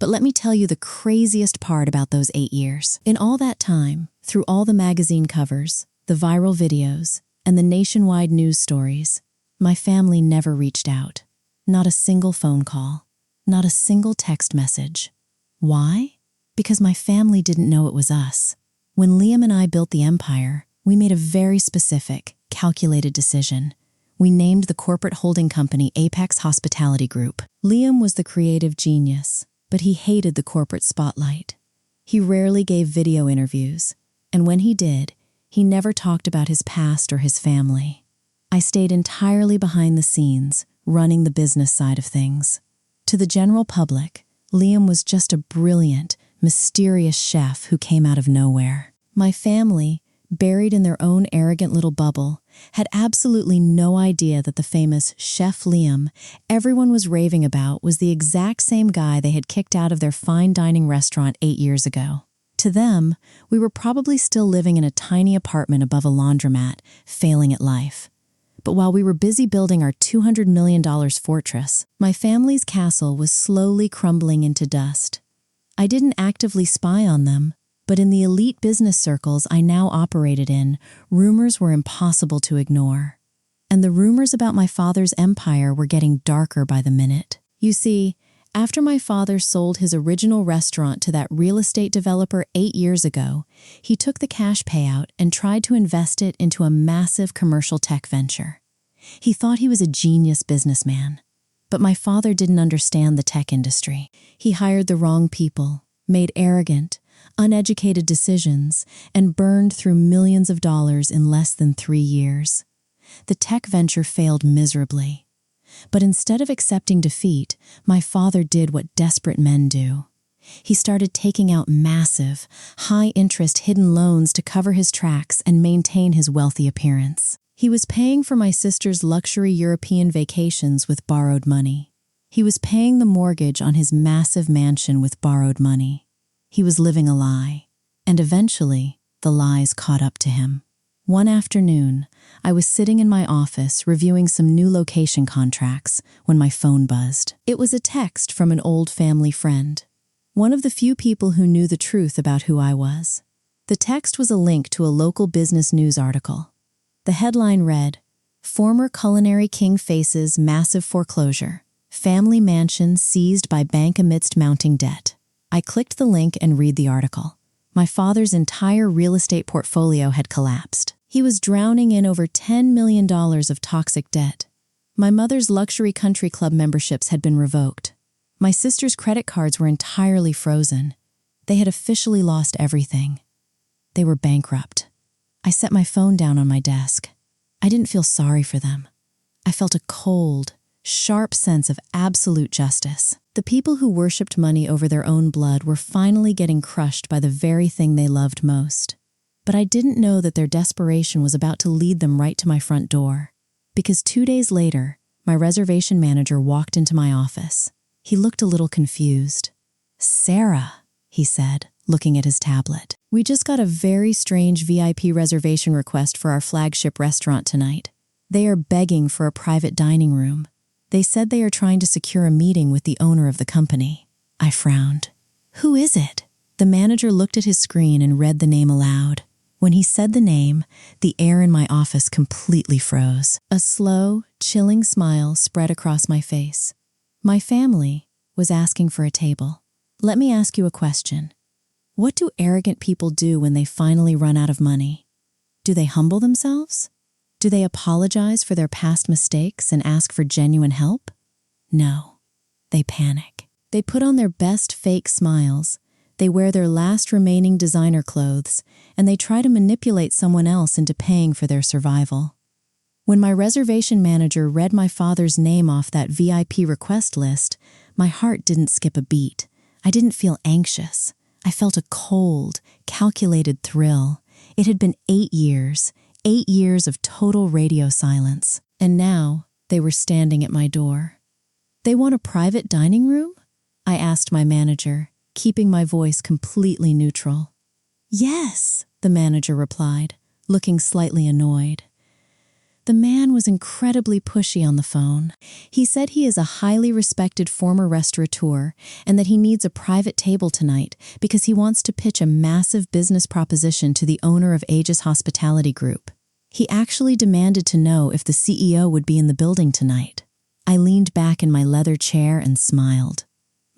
But let me tell you the craziest part about those 8 years. In all that time, through all the magazine covers, the viral videos, and the nationwide news stories, my family never reached out. Not a single phone call. Not a single text message. Why? Because my family didn't know it was us. When Liam and I built the empire, we made a very specific, calculated decision. We named the corporate holding company Apex Hospitality Group. Liam was the creative genius, but he hated the corporate spotlight. He rarely gave video interviews, and when he did, he never talked about his past or his family. I stayed entirely behind the scenes, running the business side of things. To the general public, Liam was just a brilliant, mysterious chef who came out of nowhere. My family, buried in their own arrogant little bubble, had absolutely no idea that the famous Chef Liam everyone was raving about was the exact same guy they had kicked out of their fine dining restaurant 8 years ago. To them, we were probably still living in a tiny apartment above a laundromat, failing at life. But while we were busy building our $200 million fortress, my family's castle was slowly crumbling into dust. I didn't actively spy on them, but in the elite business circles I now operated in, rumors were impossible to ignore. And the rumors about my father's empire were getting darker by the minute. You see, after my father sold his original restaurant to that real estate developer 8 years ago, he took the cash payout and tried to invest it into a massive commercial tech venture. He thought he was a genius businessman. But my father didn't understand the tech industry. He hired the wrong people, made arrogant, uneducated decisions, and burned through millions of dollars in less than 3 years. The tech venture failed miserably. But instead of accepting defeat, my father did what desperate men do. He started taking out massive, high-interest hidden loans to cover his tracks and maintain his wealthy appearance. He was paying for my sister's luxury European vacations with borrowed money. He was paying the mortgage on his massive mansion with borrowed money. He was living a lie, and eventually, the lies caught up to him. One afternoon, I was sitting in my office reviewing some new location contracts when my phone buzzed. It was a text from an old family friend, one of the few people who knew the truth about who I was. The text was a link to a local business news article. The headline read, "Former culinary king faces massive foreclosure. Family mansion seized by bank amidst mounting debt." I clicked the link and read the article. My father's entire real estate portfolio had collapsed. He was drowning in over $10 million of toxic debt. My mother's luxury country club memberships had been revoked. My sister's credit cards were entirely frozen. They had officially lost everything. They were bankrupt. I set my phone down on my desk. I didn't feel sorry for them. I felt a cold, sharp sense of absolute justice. The people who worshipped money over their own blood were finally getting crushed by the very thing they loved most. But I didn't know that their desperation was about to lead them right to my front door. Because 2 days later, my reservation manager walked into my office. He looked a little confused. "Sarah," he said, looking at his tablet. "We just got a very strange VIP reservation request for our flagship restaurant tonight. They are begging for a private dining room. They said they are trying to secure a meeting with the owner of the company." I frowned. "Who is it?" The manager looked at his screen and read the name aloud. When he said the name, the air in my office completely froze. A slow, chilling smile spread across my face. My family was asking for a table. Let me ask you a question. What do arrogant people do when they finally run out of money? Do they humble themselves? Do they apologize for their past mistakes and ask for genuine help? No, they panic. They put on their best fake smiles, they wear their last remaining designer clothes, and they try to manipulate someone else into paying for their survival. When my reservation manager read my father's name off that VIP request list, my heart didn't skip a beat. I didn't feel anxious. I felt a cold, calculated thrill. It had been 8 years, 8 years of total radio silence. And now they were standing at my door. "They want a private dining room?" I asked my manager, keeping my voice completely neutral. "Yes," the manager replied, looking slightly annoyed. The man was incredibly pushy on the phone. He said he is a highly respected former restaurateur and that he needs a private table tonight because he wants to pitch a massive business proposition to the owner of Aegis Hospitality Group. He actually demanded to know if the CEO would be in the building tonight. I leaned back in my leather chair and smiled.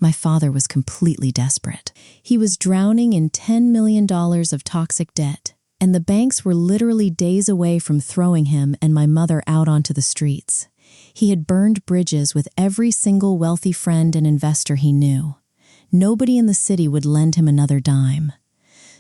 My father was completely desperate. He was drowning in $10 million of toxic debt, and the banks were literally days away from throwing him and my mother out onto the streets. He had burned bridges with every single wealthy friend and investor he knew. Nobody in the city would lend him another dime.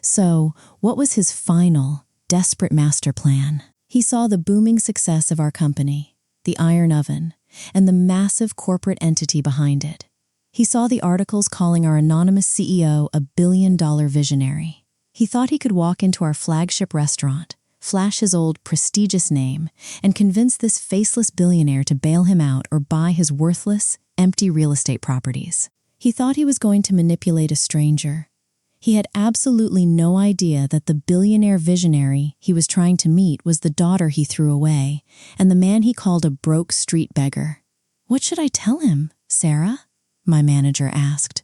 So, what was his final, desperate master plan? He saw the booming success of our company, the iron oven, and the massive corporate entity behind it. He saw the articles calling our anonymous CEO a billion-dollar visionary. He thought he could walk into our flagship restaurant, flash his old prestigious name, and convince this faceless billionaire to bail him out or buy his worthless, empty real estate properties. He thought he was going to manipulate a stranger. He had absolutely no idea that the billionaire visionary he was trying to meet was the daughter he threw away, and the man he called a broke street beggar. "What should I tell him, Sarah?" my manager asked.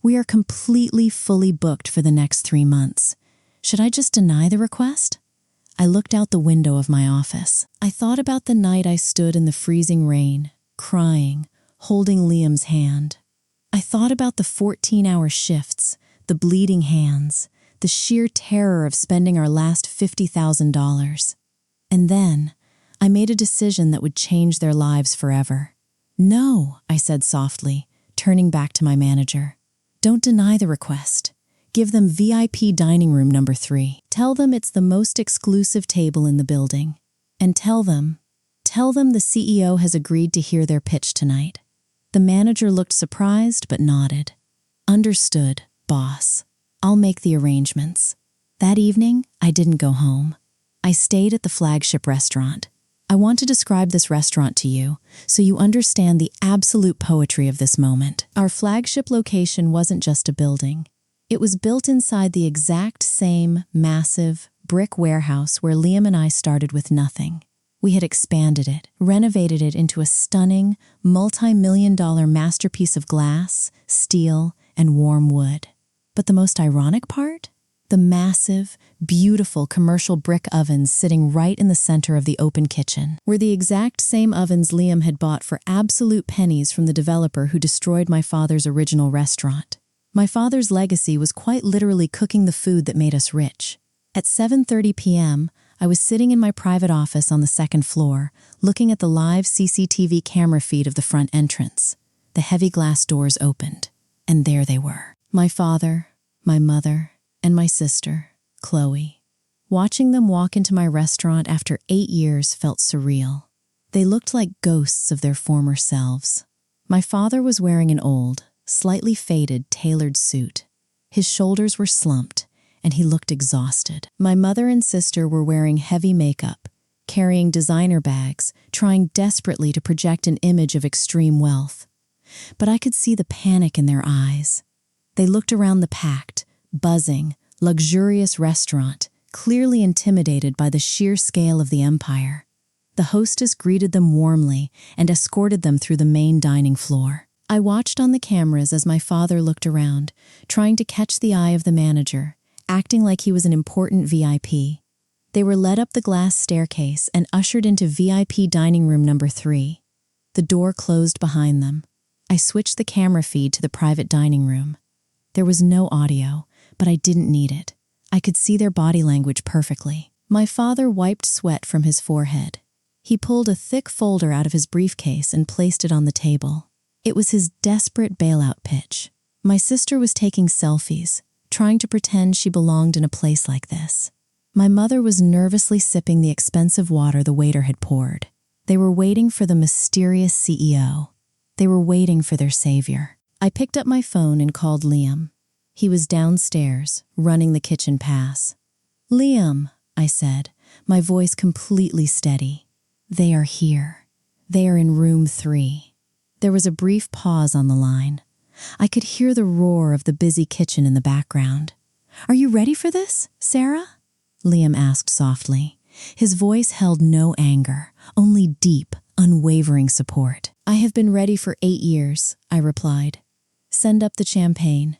"We are completely fully booked for the next 3 months. Should I just deny the request?" I looked out the window of my office. I thought about the night I stood in the freezing rain, crying, holding Liam's hand. I thought about the 14-hour shifts, the bleeding hands, the sheer terror of spending our last $50,000. And then, I made a decision that would change their lives forever. "No," I said softly, turning back to my manager. "Don't deny the request. Give them VIP dining room number 3. Tell them it's the most exclusive table in the building. And tell them Tell them the CEO has agreed to hear their pitch tonight." The manager looked surprised but nodded. "Understood, boss. I'll make the arrangements." That evening, I didn't go home. I stayed at the flagship restaurant. I want to describe this restaurant to you so you understand the absolute poetry of this moment. Our flagship location wasn't just a building. It was built inside the exact same massive brick warehouse where Liam and I started with nothing. We had expanded it, renovated it into a stunning, multi-million-dollar masterpiece of glass, steel, and warm wood. But the most ironic part? The massive, beautiful commercial brick ovens sitting right in the center of the open kitchen were the exact same ovens Liam had bought for absolute pennies from the developer who destroyed my father's original restaurant. My father's legacy was quite literally cooking the food that made us rich. At 7:30 p.m., I was sitting in my private office on the second floor, looking at the live CCTV camera feed of the front entrance. The heavy glass doors opened, and there they were. My father, my mother, and my sister, Chloe. Watching them walk into my restaurant after 8 years felt surreal. They looked like ghosts of their former selves. My father was wearing an old, slightly faded, tailored suit. His shoulders were slumped, and he looked exhausted. My mother and sister were wearing heavy makeup, carrying designer bags, trying desperately to project an image of extreme wealth. But I could see the panic in their eyes. They looked around the packed, buzzing, luxurious restaurant, clearly intimidated by the sheer scale of the empire. The hostess greeted them warmly and escorted them through the main dining floor. I watched on the cameras as my father looked around, trying to catch the eye of the manager, acting like he was an important VIP. They were led up the glass staircase and ushered into VIP dining room number 3. The door closed behind them. I switched the camera feed to the private dining room. There was no audio, but I didn't need it. I could see their body language perfectly. My father wiped sweat from his forehead. He pulled a thick folder out of his briefcase and placed it on the table. It was his desperate bailout pitch. My sister was taking selfies, trying to pretend she belonged in a place like this. My mother was nervously sipping the expensive water the waiter had poured. They were waiting for the mysterious CEO. They were waiting for their savior. I picked up my phone and called Liam. He was downstairs, running the kitchen pass. "Liam," I said, my voice completely steady. "They are here. They are in room 3. There was a brief pause on the line. I could hear the roar of the busy kitchen in the background. "Are you ready for this, Sarah?" Liam asked softly. His voice held no anger, only deep, unwavering support. "I have been ready for 8 years," I replied. "Send up the champagne.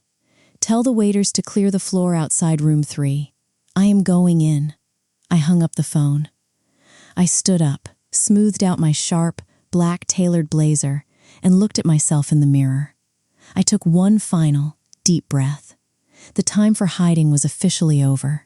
Tell the waiters to clear the floor outside room 3. I am going in." I hung up the phone. I stood up, smoothed out my sharp, black tailored blazer, and looked at myself in the mirror. I took one final, deep breath. The time for hiding was officially over.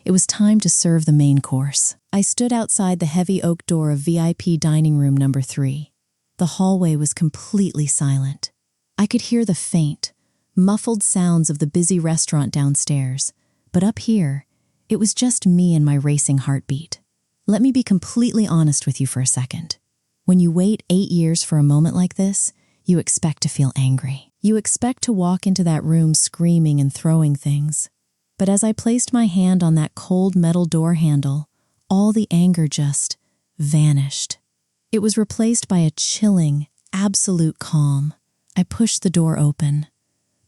It was time to serve the main course. I stood outside the heavy oak door of VIP dining room number 3. The hallway was completely silent. I could hear the faint, muffled sounds of the busy restaurant downstairs, but up here, it was just me and my racing heartbeat. Let me be completely honest with you for a second. When you wait 8 years for a moment like this, you expect to feel angry. You expect to walk into that room screaming and throwing things. But as I placed my hand on that cold metal door handle, all the anger just vanished. It was replaced by a chilling, absolute calm. I pushed the door open.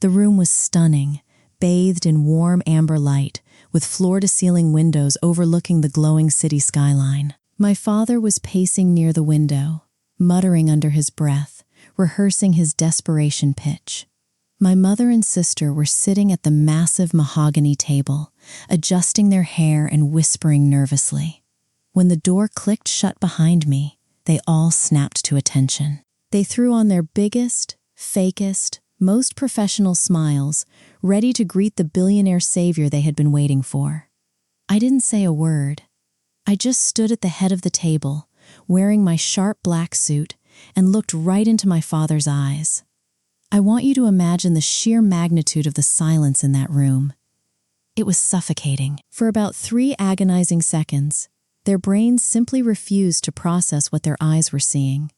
The room was stunning, bathed in warm amber light, with floor-to-ceiling windows overlooking the glowing city skyline. My father was pacing near the window, muttering under his breath, rehearsing his desperation pitch. My mother and sister were sitting at the massive mahogany table, adjusting their hair and whispering nervously. When the door clicked shut behind me, they all snapped to attention. They threw on their biggest, fakest, most professional smiles, ready to greet the billionaire savior they had been waiting for. I didn't say a word. I just stood at the head of the table, wearing my sharp black suit, and looked right into my father's eyes. I want you to imagine the sheer magnitude of the silence in that room. It was suffocating. For about 3 agonizing seconds, Their brains simply refused to process what their eyes were seeing.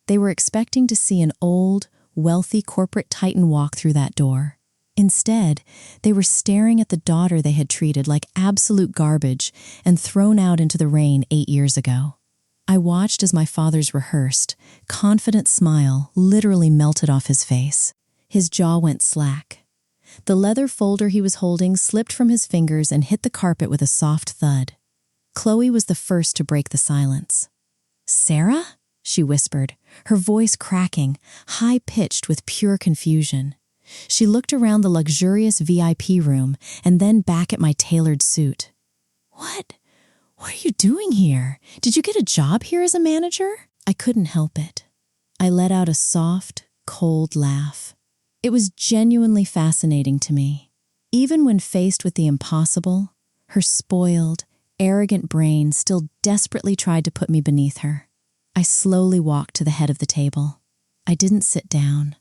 They were expecting to see an old, wealthy corporate titan walk through that door. Instead, they were staring at the daughter they had treated like absolute garbage and thrown out into the rain 8 years ago. I watched as my father's rehearsed, confident smile literally melted off his face. His jaw went slack. The leather folder he was holding slipped from his fingers and hit the carpet with a soft thud. Chloe was the first to break the silence. "Sarah?" she whispered, her voice cracking, high-pitched with pure confusion. She looked around the luxurious VIP room and then back at my tailored suit. What are you doing here? Did you get a job here as a manager?" I couldn't help it. I let out a soft, cold laugh. It was genuinely fascinating to me. Even when faced with the impossible, her spoiled, arrogant brain still desperately tried to put me beneath her. I slowly walked to the head of the table. I didn't sit down.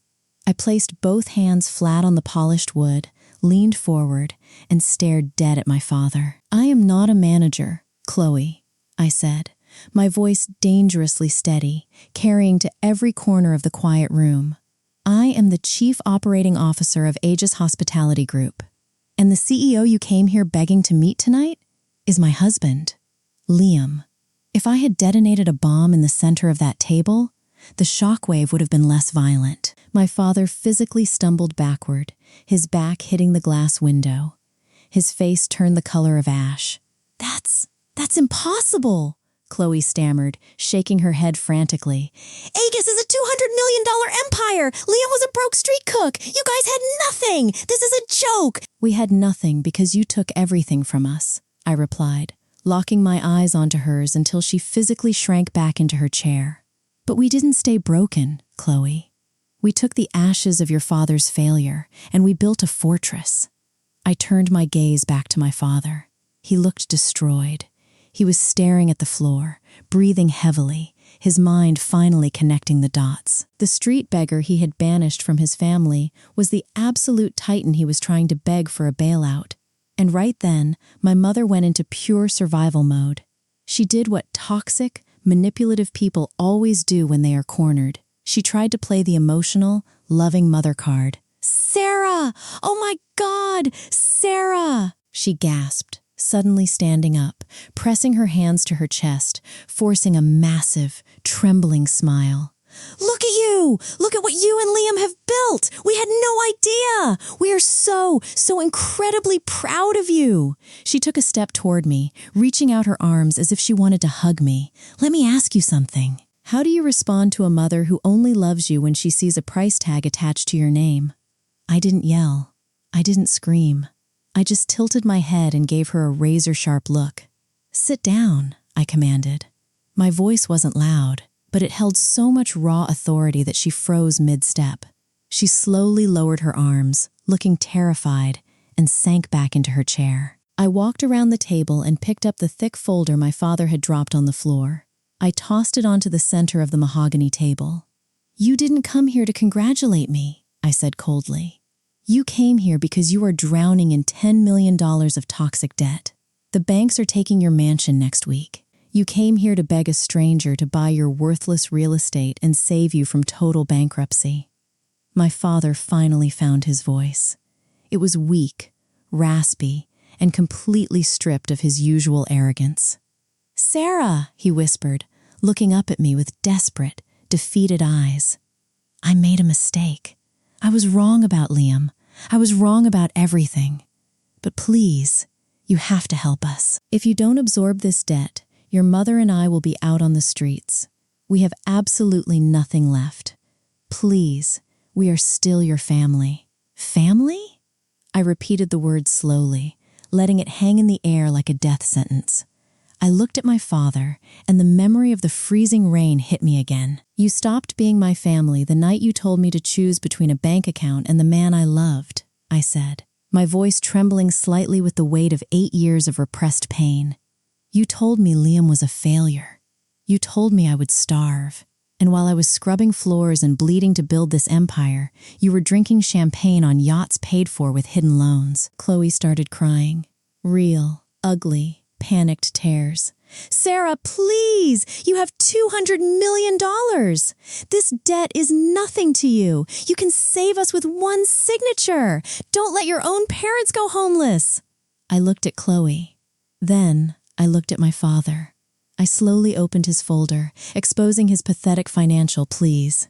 I placed both hands flat on the polished wood, leaned forward, and stared dead at my father. "I am not a manager, Chloe," I said, my voice dangerously steady, carrying to every corner of the quiet room. "I am the Chief Operating Officer of Aegis Hospitality Group, and the CEO you came here begging to meet tonight is my husband, Liam. If I had detonated a bomb in the center of that table, the shockwave would have been less violent." My father physically stumbled backward, his back hitting the glass window. His face turned the color of ash. That's impossible," Chloe stammered, shaking her head frantically. "Aegis is a $200 million empire! Liam was a broke street cook! You guys had nothing! This is a joke!" "We had nothing because you took everything from us," I replied, locking my eyes onto hers until she physically shrank back into her chair. "But we didn't stay broken, Chloe. We took the ashes of your father's failure, and we built a fortress." I turned my gaze back to my father. He looked destroyed. He was staring at the floor, breathing heavily, his mind finally connecting the dots. The street beggar he had banished from his family was the absolute titan he was trying to beg for a bailout. And right then, my mother went into pure survival mode. She did what toxic, manipulative people always do when they are cornered. She tried to play the emotional, loving mother card. "Sarah! Oh my God! Sarah!" she gasped, suddenly standing up, pressing her hands to her chest, forcing a massive, trembling smile. "Look at you! Look at what you and Liam have built! We had no idea! We are so incredibly proud of you!" She took a step toward me, reaching out her arms as if she wanted to hug me. "Let me ask you something. How do you respond to a mother who only loves you when she sees a price tag attached to your name?" I didn't yell. I didn't scream. I just tilted my head and gave her a razor-sharp look. "Sit down," I commanded. My voice wasn't loud, but it held so much raw authority that she froze mid-step. She slowly lowered her arms, looking terrified, and sank back into her chair. I walked around the table and picked up the thick folder my father had dropped on the floor. I tossed it onto the center of the mahogany table. "You didn't come here to congratulate me," I said coldly. "You came here because you are drowning in $10 million of toxic debt. The banks are taking your mansion next week. You came here to beg a stranger to buy your worthless real estate and save you from total bankruptcy." My father finally found his voice. It was weak, raspy, and completely stripped of his usual arrogance. "Sarah," he whispered, looking up at me with desperate, defeated eyes. "I made a mistake. I was wrong about Liam. I was wrong about everything. But please, you have to help us. If you don't absorb this debt, your mother and I will be out on the streets. We have absolutely nothing left. Please, we are still your family." "Family?" I repeated the word slowly, letting it hang in the air like a death sentence. I looked at my father, and the memory of the freezing rain hit me again. "You stopped being my family the night you told me to choose between a bank account and the man I loved," I said, my voice trembling slightly with the weight of 8 years of repressed pain. "You told me Liam was a failure. You told me I would starve. And while I was scrubbing floors and bleeding to build this empire, you were drinking champagne on yachts paid for with hidden loans." Chloe started crying. Real, ugly, panicked tears. "Sarah, please! You have $200 million! This debt is nothing to you. You can save us with one signature. Don't let your own parents go homeless." I looked at Chloe. Then I looked at my father. I slowly opened his folder, exposing his pathetic financial pleas.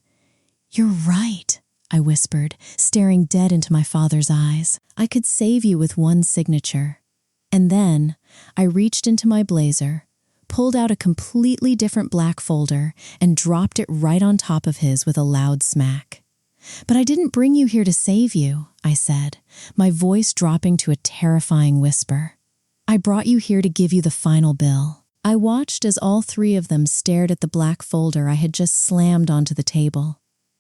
"You're right," I whispered, staring dead into my father's eyes. "I could save you with one signature." And then I reached into my blazer, pulled out a completely different black folder, and dropped it right on top of his with a loud smack. "But I didn't bring you here to save you," I said, my voice dropping to a terrifying whisper. "I brought you here to give you the final bill." I watched as all three of them stared at the black folder I had just slammed onto the table.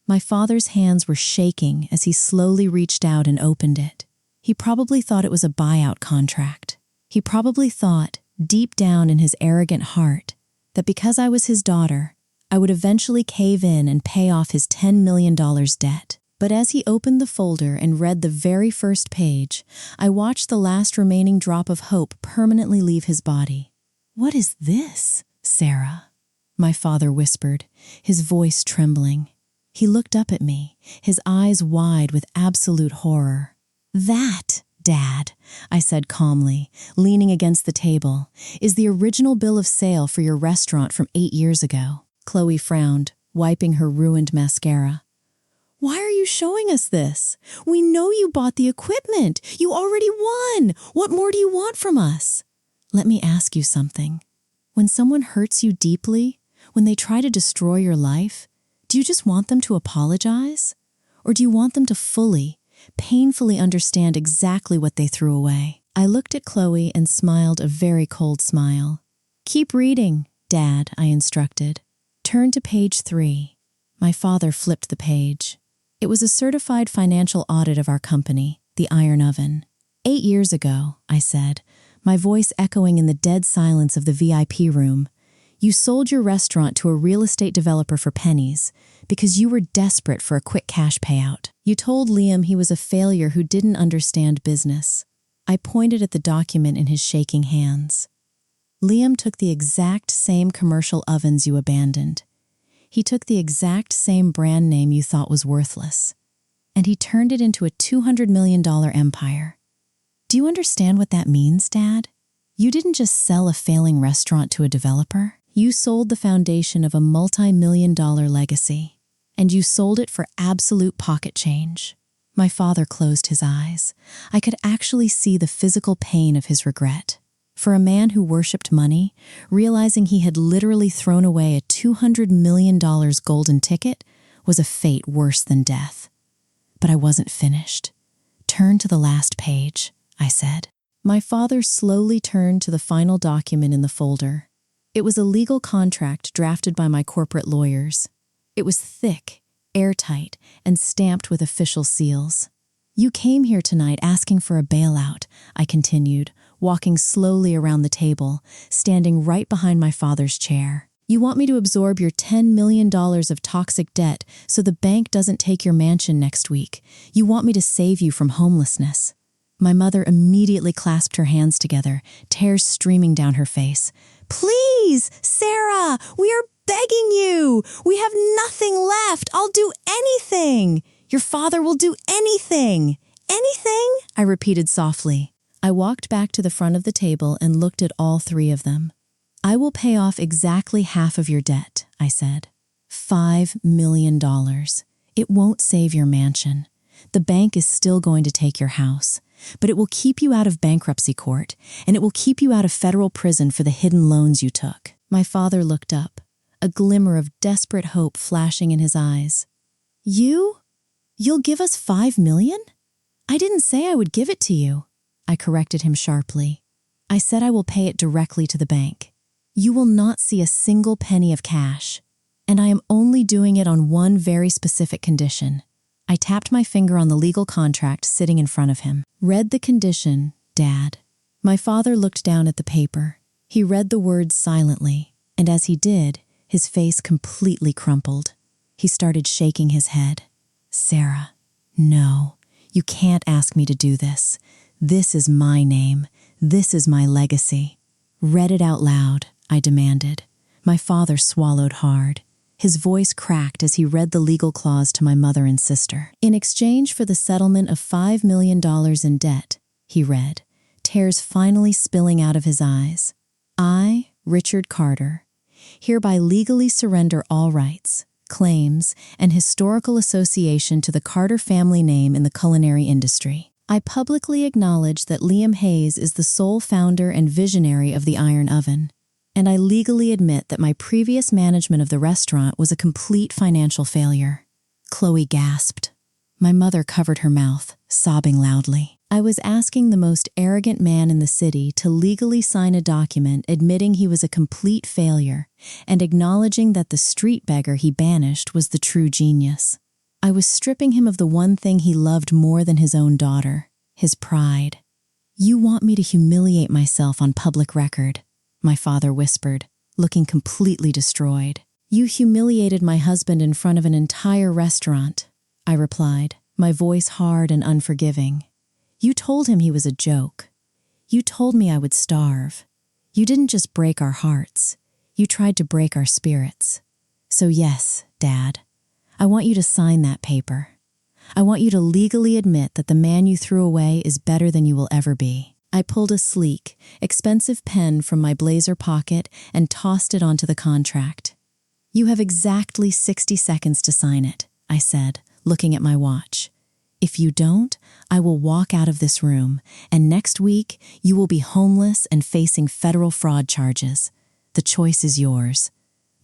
My father's hands were shaking as he slowly reached out and opened it. He probably thought it was a buyout contract. He probably thought, deep down in his arrogant heart, that because I was his daughter, I would eventually cave in and pay off his $10 million debt. But as he opened the folder and read the very first page, I watched the last remaining drop of hope permanently leave his body. "What is this, Sarah?" my father whispered, his voice trembling. He looked up at me, his eyes wide with absolute horror. "That, Dad," I said calmly, leaning against the table, "is the original bill of sale for your restaurant from 8 years ago." Chloe frowned, wiping her ruined mascara. "Why are you showing us this? We know you bought the equipment. You already won. What more do you want from us?" "Let me ask you something. When someone hurts you deeply, when they try to destroy your life, do you just want them to apologize? Or do you want them to fully, painfully understand exactly what they threw away?" I looked at Chloe and smiled a very cold smile. "Keep reading, Dad," I instructed. "Turn to page 3. My father flipped the page. It was a certified financial audit of our company, the Iron Oven. 8 years ago, I said, my voice echoing in the dead silence of the VIP room, you sold your restaurant to a real estate developer for pennies because you were desperate for a quick cash payout. You told Liam he was a failure who didn't understand business. I pointed at the document in his shaking hands. Liam took the exact same commercial ovens you abandoned. He took the exact same brand name you thought was worthless, and he turned it into a $200 million empire. Do you understand what that means, Dad? You didn't just sell a failing restaurant to a developer. You sold the foundation of a multi-million-dollar legacy, and you sold it for absolute pocket change. My father closed his eyes. I could actually see the physical pain of his regret. For a man who worshipped money, realizing he had literally thrown away a $200 million golden ticket was a fate worse than death. But I wasn't finished. "Turn to the last page," I said. My father slowly turned to the final document in the folder. It was a legal contract drafted by my corporate lawyers. It was thick, airtight, and stamped with official seals. "You came here tonight asking for a bailout," I continued, walking slowly around the table, standing right behind my father's chair. "You want me to absorb your $10 million of toxic debt so the bank doesn't take your mansion next week. You want me to save you from homelessness." My mother immediately clasped her hands together, tears streaming down her face. "Please, Sarah, we are begging you. We have nothing left. I'll do anything. Your father will do anything." "Anything?" I repeated softly. I walked back to the front of the table and looked at all three of them. "I will pay off exactly half of your debt," I said. $5 million. It won't save your mansion. The bank is still going to take your house. But it will keep you out of bankruptcy court, and it will keep you out of federal prison for the hidden loans you took." My father looked up, a glimmer of desperate hope flashing in his eyes. You'll give us $5 million? "I didn't say I would give it to you," I corrected him sharply. "I said I will pay it directly to the bank. You will not see a single penny of cash, and I am only doing it on one very specific condition." I tapped my finger on the legal contract sitting in front of him. "Read the condition, Dad." My father looked down at the paper. He read the words silently, and as he did, his face completely crumpled. He started shaking his head. "Sarah, no, you can't ask me to do this. This is my name. This is my legacy. Read it out loud, I demanded. My father swallowed hard. His voice cracked as he read the legal clause to my mother and sister. In exchange for the settlement of $5 million in debt, he read, tears finally spilling out of his eyes. I, Richard Carter, hereby legally surrender all rights, claims, and historical association to the Carter family name in the culinary industry. I publicly acknowledge that Liam Hayes is the sole founder and visionary of the Iron Oven, and I legally admit that my previous management of the restaurant was a complete financial failure. Chloe gasped. My mother covered her mouth, sobbing loudly. I was asking the most arrogant man in the city to legally sign a document admitting he was a complete failure and acknowledging that the street beggar he banished was the true genius. I was stripping him of the one thing he loved more than his own daughter, his pride. You want me to humiliate myself on public record, my father whispered, looking completely destroyed. You humiliated my husband in front of an entire restaurant, I replied, my voice hard and unforgiving. You told him he was a joke. You told me I would starve. You didn't just break our hearts. You tried to break our spirits. So yes, Dad, I want you to sign that paper. I want you to legally admit that the man you threw away is better than you will ever be. I pulled a sleek, expensive pen from my blazer pocket and tossed it onto the contract. You have exactly 60 seconds to sign it, I said, looking at my watch. If you don't, I will walk out of this room, and next week you will be homeless and facing federal fraud charges. The choice is yours.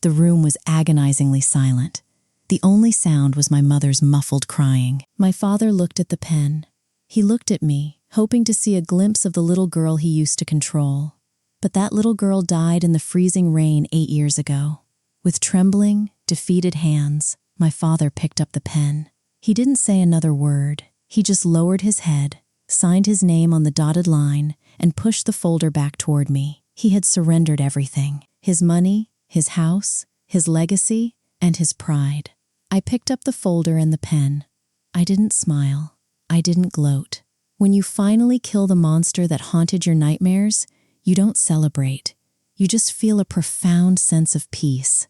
The room was agonizingly silent. The only sound was my mother's muffled crying. My father looked at the pen. He looked at me, hoping to see a glimpse of the little girl he used to control. But that little girl died in the freezing rain 8 years ago. With trembling, defeated hands, my father picked up the pen. He didn't say another word. He just lowered his head, signed his name on the dotted line, and pushed the folder back toward me. He had surrendered everything. His money, his house, his legacy, and his pride. I picked up the folder and the pen. I didn't smile. I didn't gloat. When you finally kill the monster that haunted your nightmares, you don't celebrate. You just feel a profound sense of peace.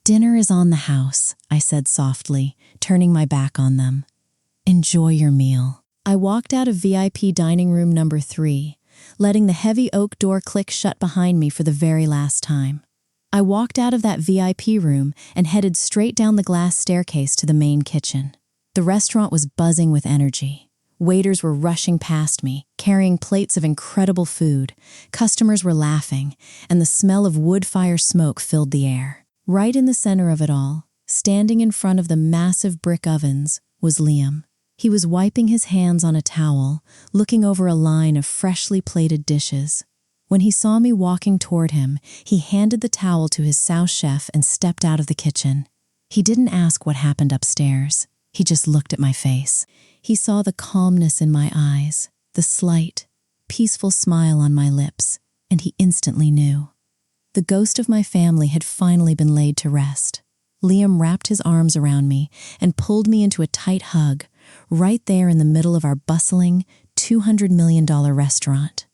Dinner is on the house, I said softly, turning my back on them. Enjoy your meal. I walked out of VIP dining room number 3, letting the heavy oak door click shut behind me for the very last time. I walked out of that VIP room and headed straight down the glass staircase to the main kitchen. The restaurant was buzzing with energy. Waiters were rushing past me, carrying plates of incredible food. Customers were laughing, and the smell of wood fire smoke filled the air. Right in the center of it all, standing in front of the massive brick ovens, was Liam. He was wiping his hands on a towel, looking over a line of freshly plated dishes. When he saw me walking toward him, he handed the towel to his sous chef and stepped out of the kitchen. He didn't ask what happened upstairs. He just looked at my face. He saw the calmness in my eyes, the slight, peaceful smile on my lips, and he instantly knew. The ghost of my family had finally been laid to rest. Liam wrapped his arms around me and pulled me into a tight hug, right there in the middle of our bustling, $200 million restaurant.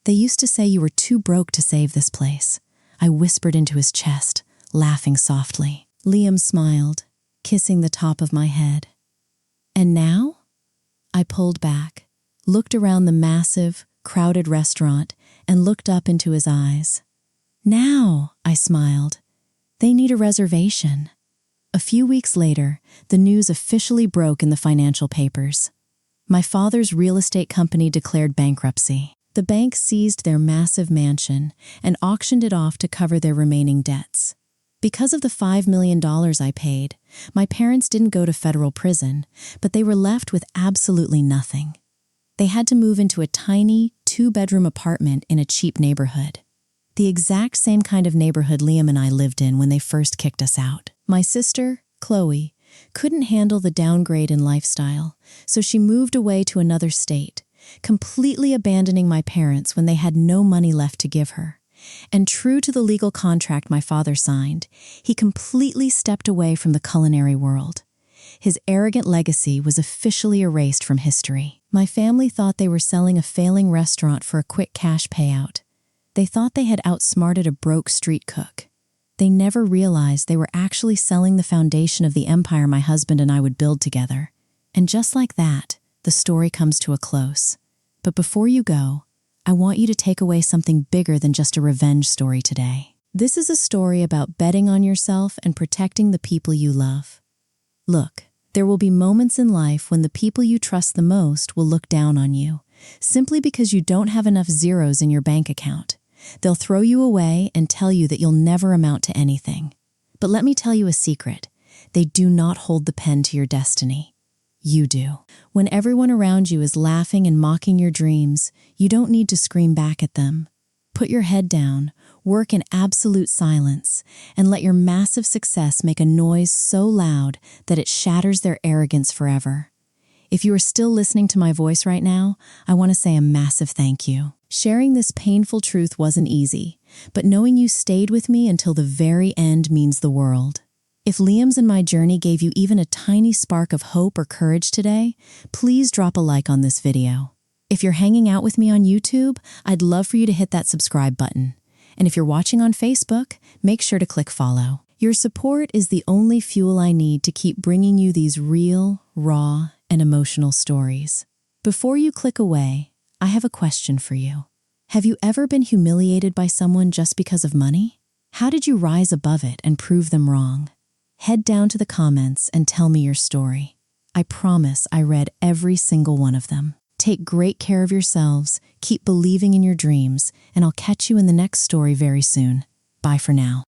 They used to say you were too broke to save this place. I whispered into his chest, laughing softly. Liam smiled, kissing the top of my head. And now? I pulled back, looked around the massive, crowded restaurant, and looked up into his eyes. Now, I smiled. They need a reservation. A few weeks later, the news officially broke in the financial papers. My father's real estate company declared bankruptcy. The bank seized their massive mansion and auctioned it off to cover their remaining debts. Because of the $5 million I paid, my parents didn't go to federal prison, but they were left with absolutely nothing. They had to move into a tiny, 2-bedroom apartment in a cheap neighborhood. The exact same kind of neighborhood Liam and I lived in when they first kicked us out. My sister, Chloe, couldn't handle the downgrade in lifestyle, so she moved away to another state, completely abandoning my parents when they had no money left to give her. And true to the legal contract my father signed, he completely stepped away from the culinary world. His arrogant legacy was officially erased from history. My family thought they were selling a failing restaurant for a quick cash payout. They thought they had outsmarted a broke street cook. They never realized they were actually selling the foundation of the empire my husband and I would build together. And just like that, the story comes to a close. But before you go, I want you to take away something bigger than just a revenge story today. This is a story about betting on yourself and protecting the people you love. Look, there will be moments in life when the people you trust the most will look down on you, simply because you don't have enough zeros in your bank account. They'll throw you away and tell you that you'll never amount to anything. But let me tell you a secret. They do not hold the pen to your destiny. You do. When everyone around you is laughing and mocking your dreams, you don't need to scream back at them. Put your head down, work in absolute silence, and let your massive success make a noise so loud that it shatters their arrogance forever. If you are still listening to my voice right now, I want to say a massive thank you. Sharing this painful truth wasn't easy, but knowing you stayed with me until the very end means the world. If Liam's and my journey gave you even a tiny spark of hope or courage today, please drop a like on this video. If you're hanging out with me on YouTube, I'd love for you to hit that subscribe button. And if you're watching on Facebook, make sure to click follow. Your support is the only fuel I need to keep bringing you these real, raw, and emotional stories. Before you click away, I have a question for you. Have you ever been humiliated by someone just because of money? How did you rise above it and prove them wrong? Head down to the comments and tell me your story. I promise I read every single one of them. Take great care of yourselves, keep believing in your dreams, and I'll catch you in the next story very soon. Bye for now.